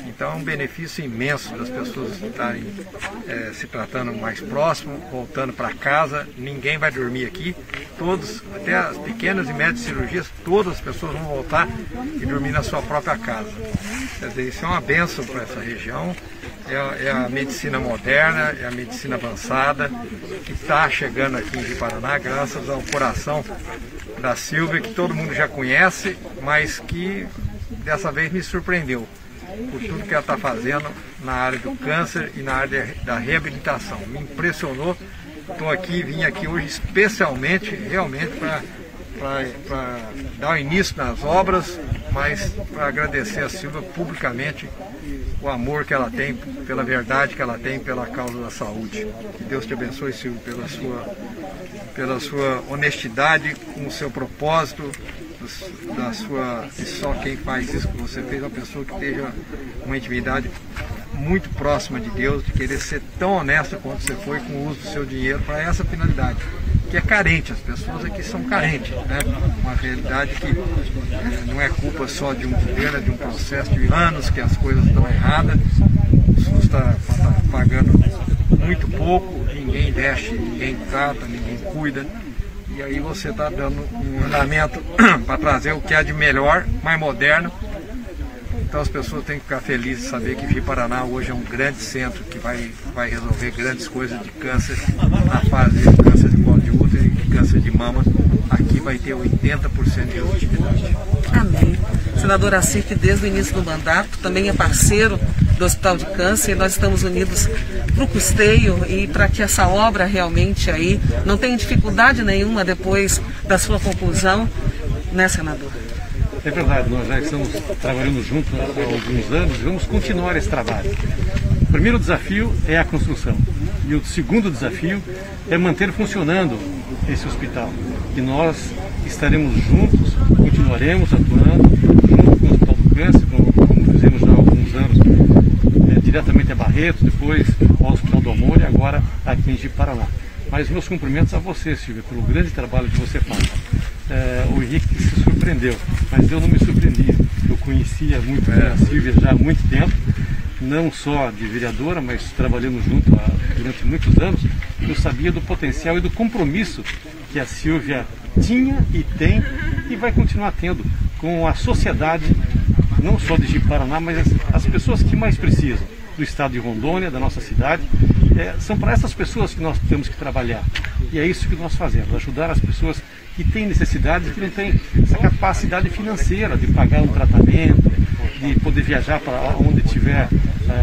Então é um benefício imenso das pessoas estarem se tratando mais próximo, voltando para casa. Ninguém vai dormir aqui. Todos, até as pequenas e médias cirurgias, todas as pessoas vão voltar e dormir na sua própria casa. Quer dizer, isso é uma bênção para essa região. É a medicina moderna, é a medicina avançada que está chegando aqui em Paraná, graças ao coração da Silvia, que todo mundo já conhece, mas que dessa vez me surpreendeu por tudo que ela está fazendo na área do câncer e na área da reabilitação. Me impressionou. Vim aqui hoje especialmente, realmente, para dar o início nas obras, mas para agradecer a Silvia publicamente o amor que ela tem, pela verdade que ela tem, pela causa da saúde. Que Deus te abençoe, Silvia, pela sua honestidade com o seu propósito, e só quem faz isso que você fez é uma pessoa que tenha uma intimidade muito próxima de Deus, de querer ser tão honesta quanto você foi com o uso do seu dinheiro para essa finalidade, que é carente. As pessoas aqui são carentes, né? Uma realidade que não é culpa só de um governo, é de um processo de anos que as coisas estão erradas. O SUS está pagando muito pouco, ninguém investe, ninguém trata, ninguém cuida. E aí você está dando um andamento para trazer o que é de melhor, mais moderno. Então as pessoas têm que ficar felizes de saber que Ji-Paraná hoje é um grande centro que vai resolver grandes coisas de câncer, na fase de câncer de colo de útero e de câncer de mama. Aqui vai ter 80% de efetividade. Amém. Senador Assir, que desde o início do mandato também é parceiro do Hospital de Câncer, e nós estamos unidos para o custeio e para que essa obra realmente aí não tenha dificuldade nenhuma depois da sua conclusão, né, senador? É verdade, nós já estamos trabalhando juntos há alguns anos e vamos continuar esse trabalho. O primeiro desafio é a construção e o segundo desafio é manter funcionando esse hospital. E nós estaremos juntos, continuaremos atuando junto com o Hospital do Câncer, como fizemos já há alguns anos, diretamente a Barretos, depois ao Hospital do Amor e agora aqui em Ji-Paraná. Mas meus cumprimentos a você, Silvia, pelo grande trabalho que você faz. O Henrique se surpreendeu, mas eu não me surpreendi. Eu conhecia muito a Silvia já há muito tempo, não só de vereadora, mas trabalhando junto durante muitos anos. Eu sabia do potencial e do compromisso que a Silvia tinha e tem e vai continuar tendo com a sociedade, não só de Ji-Paraná, mas as pessoas que mais precisam do estado de Rondônia, da nossa cidade. São para essas pessoas que nós temos que trabalhar. E é isso que nós fazemos, ajudar as pessoas que têm necessidade, que não têm essa capacidade financeira de pagar um tratamento, de poder viajar para onde tiver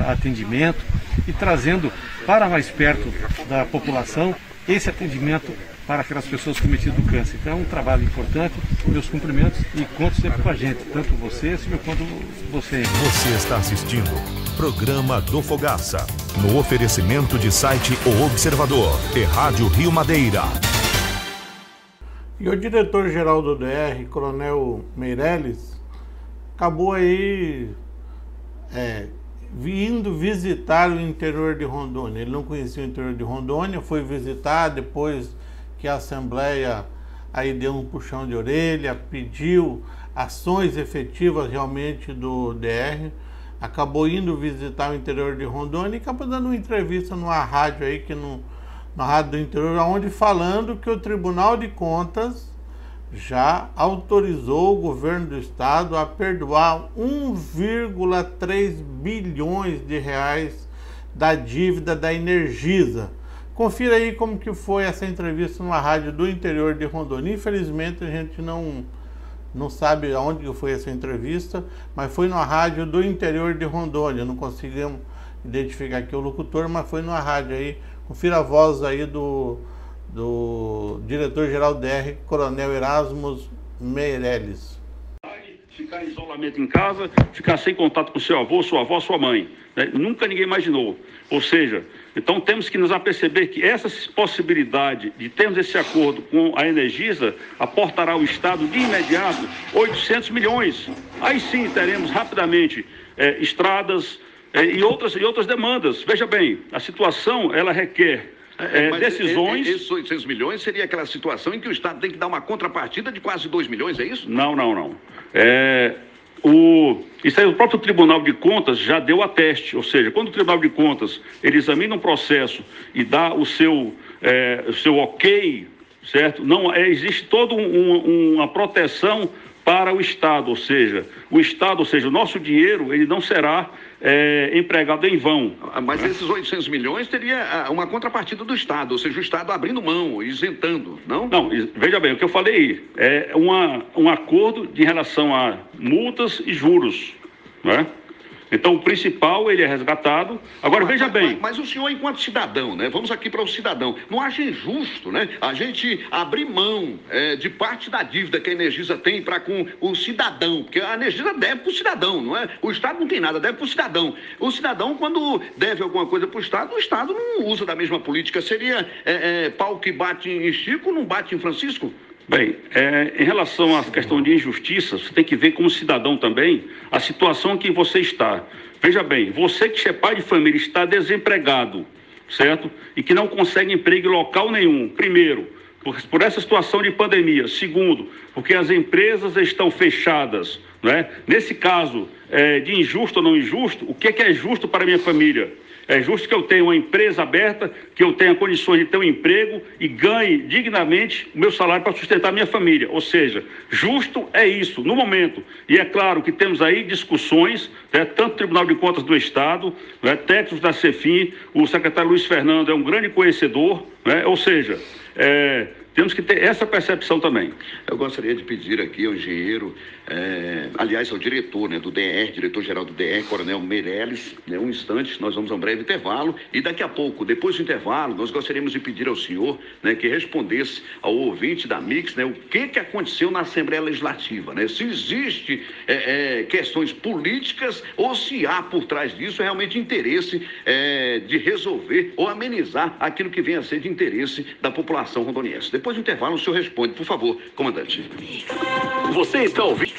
atendimento, e trazendo para mais perto da população esse atendimento para aquelas pessoas cometidas do câncer. Então é um trabalho importante, meus cumprimentos e conto sempre com a gente, tanto você, Silvio, quanto você. Você está assistindo Programa do Fogaça, no oferecimento de site O Observador e Rádio Rio Madeira. E o diretor-geral do DR, Coronel Meirelles, acabou aí vindo visitar o interior de Rondônia. Ele não conhecia o interior de Rondônia, foi visitar depois que a Assembleia aí deu um puxão de orelha, pediu ações efetivas realmente do DR, acabou indo visitar o interior de Rondônia e acabou dando uma entrevista numa rádio aí, na rádio do interior, onde falando que o Tribunal de Contas já autorizou o governo do estado a perdoar 1,3 bilhões de reais da dívida da Energisa. Confira aí como que foi essa entrevista numa rádio do interior de Rondônia. Infelizmente a gente não sabe aonde que foi essa entrevista, mas foi numa rádio do interior de Rondônia. Não conseguimos identificar aqui o locutor, mas foi numa rádio aí. Confira a voz aí do diretor-geral DR, Coronel Erasmus Meirelles. Ficar em isolamento em casa, ficar sem contato com seu avô, sua avó, sua mãe. Né? Nunca ninguém imaginou. Ou seja, então temos que nos aperceber que essa possibilidade de termos esse acordo com a Energisa aportará ao Estado de imediato 800 milhões. Aí sim teremos rapidamente estradas e outras demandas. Veja bem, a situação ela requer decisões... Esses 800 milhões seria aquela situação em que o Estado tem que dar uma contrapartida de quase 2 milhões, é isso? Não. Isso aí, o próprio Tribunal de Contas já deu ateste, ou seja, quando o Tribunal de Contas ele examina um processo e dá o seu ok, certo? Não, existe toda uma proteção para o Estado, ou seja, o nosso dinheiro ele não será empregado em vão. Mas esses 800 milhões teria uma contrapartida do Estado, ou seja, o Estado abrindo mão, isentando, não? Não, veja bem, o que eu falei é um acordo de relação a multas e juros, né? Então, o principal, ele é resgatado. Agora, veja bem... Mas o senhor, enquanto cidadão, né? Vamos aqui para o cidadão. Não acha injusto, né? A gente abrir mão de parte da dívida que a Energisa tem para com o cidadão. Porque a Energisa deve para o cidadão, não é? O Estado não tem nada, deve para o cidadão. O cidadão, quando deve alguma coisa para o Estado não usa da mesma política. Seria pau que bate em Chico, não bate em Francisco? Bem, em relação à questão de injustiça, você tem que ver como cidadão também a situação em que você está. Veja bem, você que é pai de família está desempregado, certo? E que não consegue emprego em local nenhum. Primeiro, por essa situação de pandemia. Segundo, porque as empresas estão fechadas, né? Nesse caso de injusto ou não injusto, o que é justo para a minha família? É justo que eu tenha uma empresa aberta, que eu tenha condições de ter um emprego e ganhe dignamente o meu salário para sustentar a minha família. Ou seja, justo é isso, no momento. E é claro que temos aí discussões, né, tanto o Tribunal de Contas do Estado, né, técnicos da CEFIM, o secretário Luiz Fernando é um grande conhecedor, né, ou seja, temos que ter essa percepção também. Eu gostaria de pedir aqui ao engenheiro, aliás, ao diretor, né, do DR, diretor-geral do DR, Coronel Meirelles, né, um instante, nós vamos a um breve intervalo e daqui a pouco, depois do intervalo, nós gostaríamos de pedir ao senhor, né, que respondesse ao ouvinte da Mix, né, o que aconteceu na Assembleia Legislativa, né, se existe questões políticas ou se há por trás disso realmente interesse de resolver ou amenizar aquilo que vem a ser de interesse da população rondoniense. Depois do intervalo, o senhor responde, por favor, comandante. Você está ouvindo?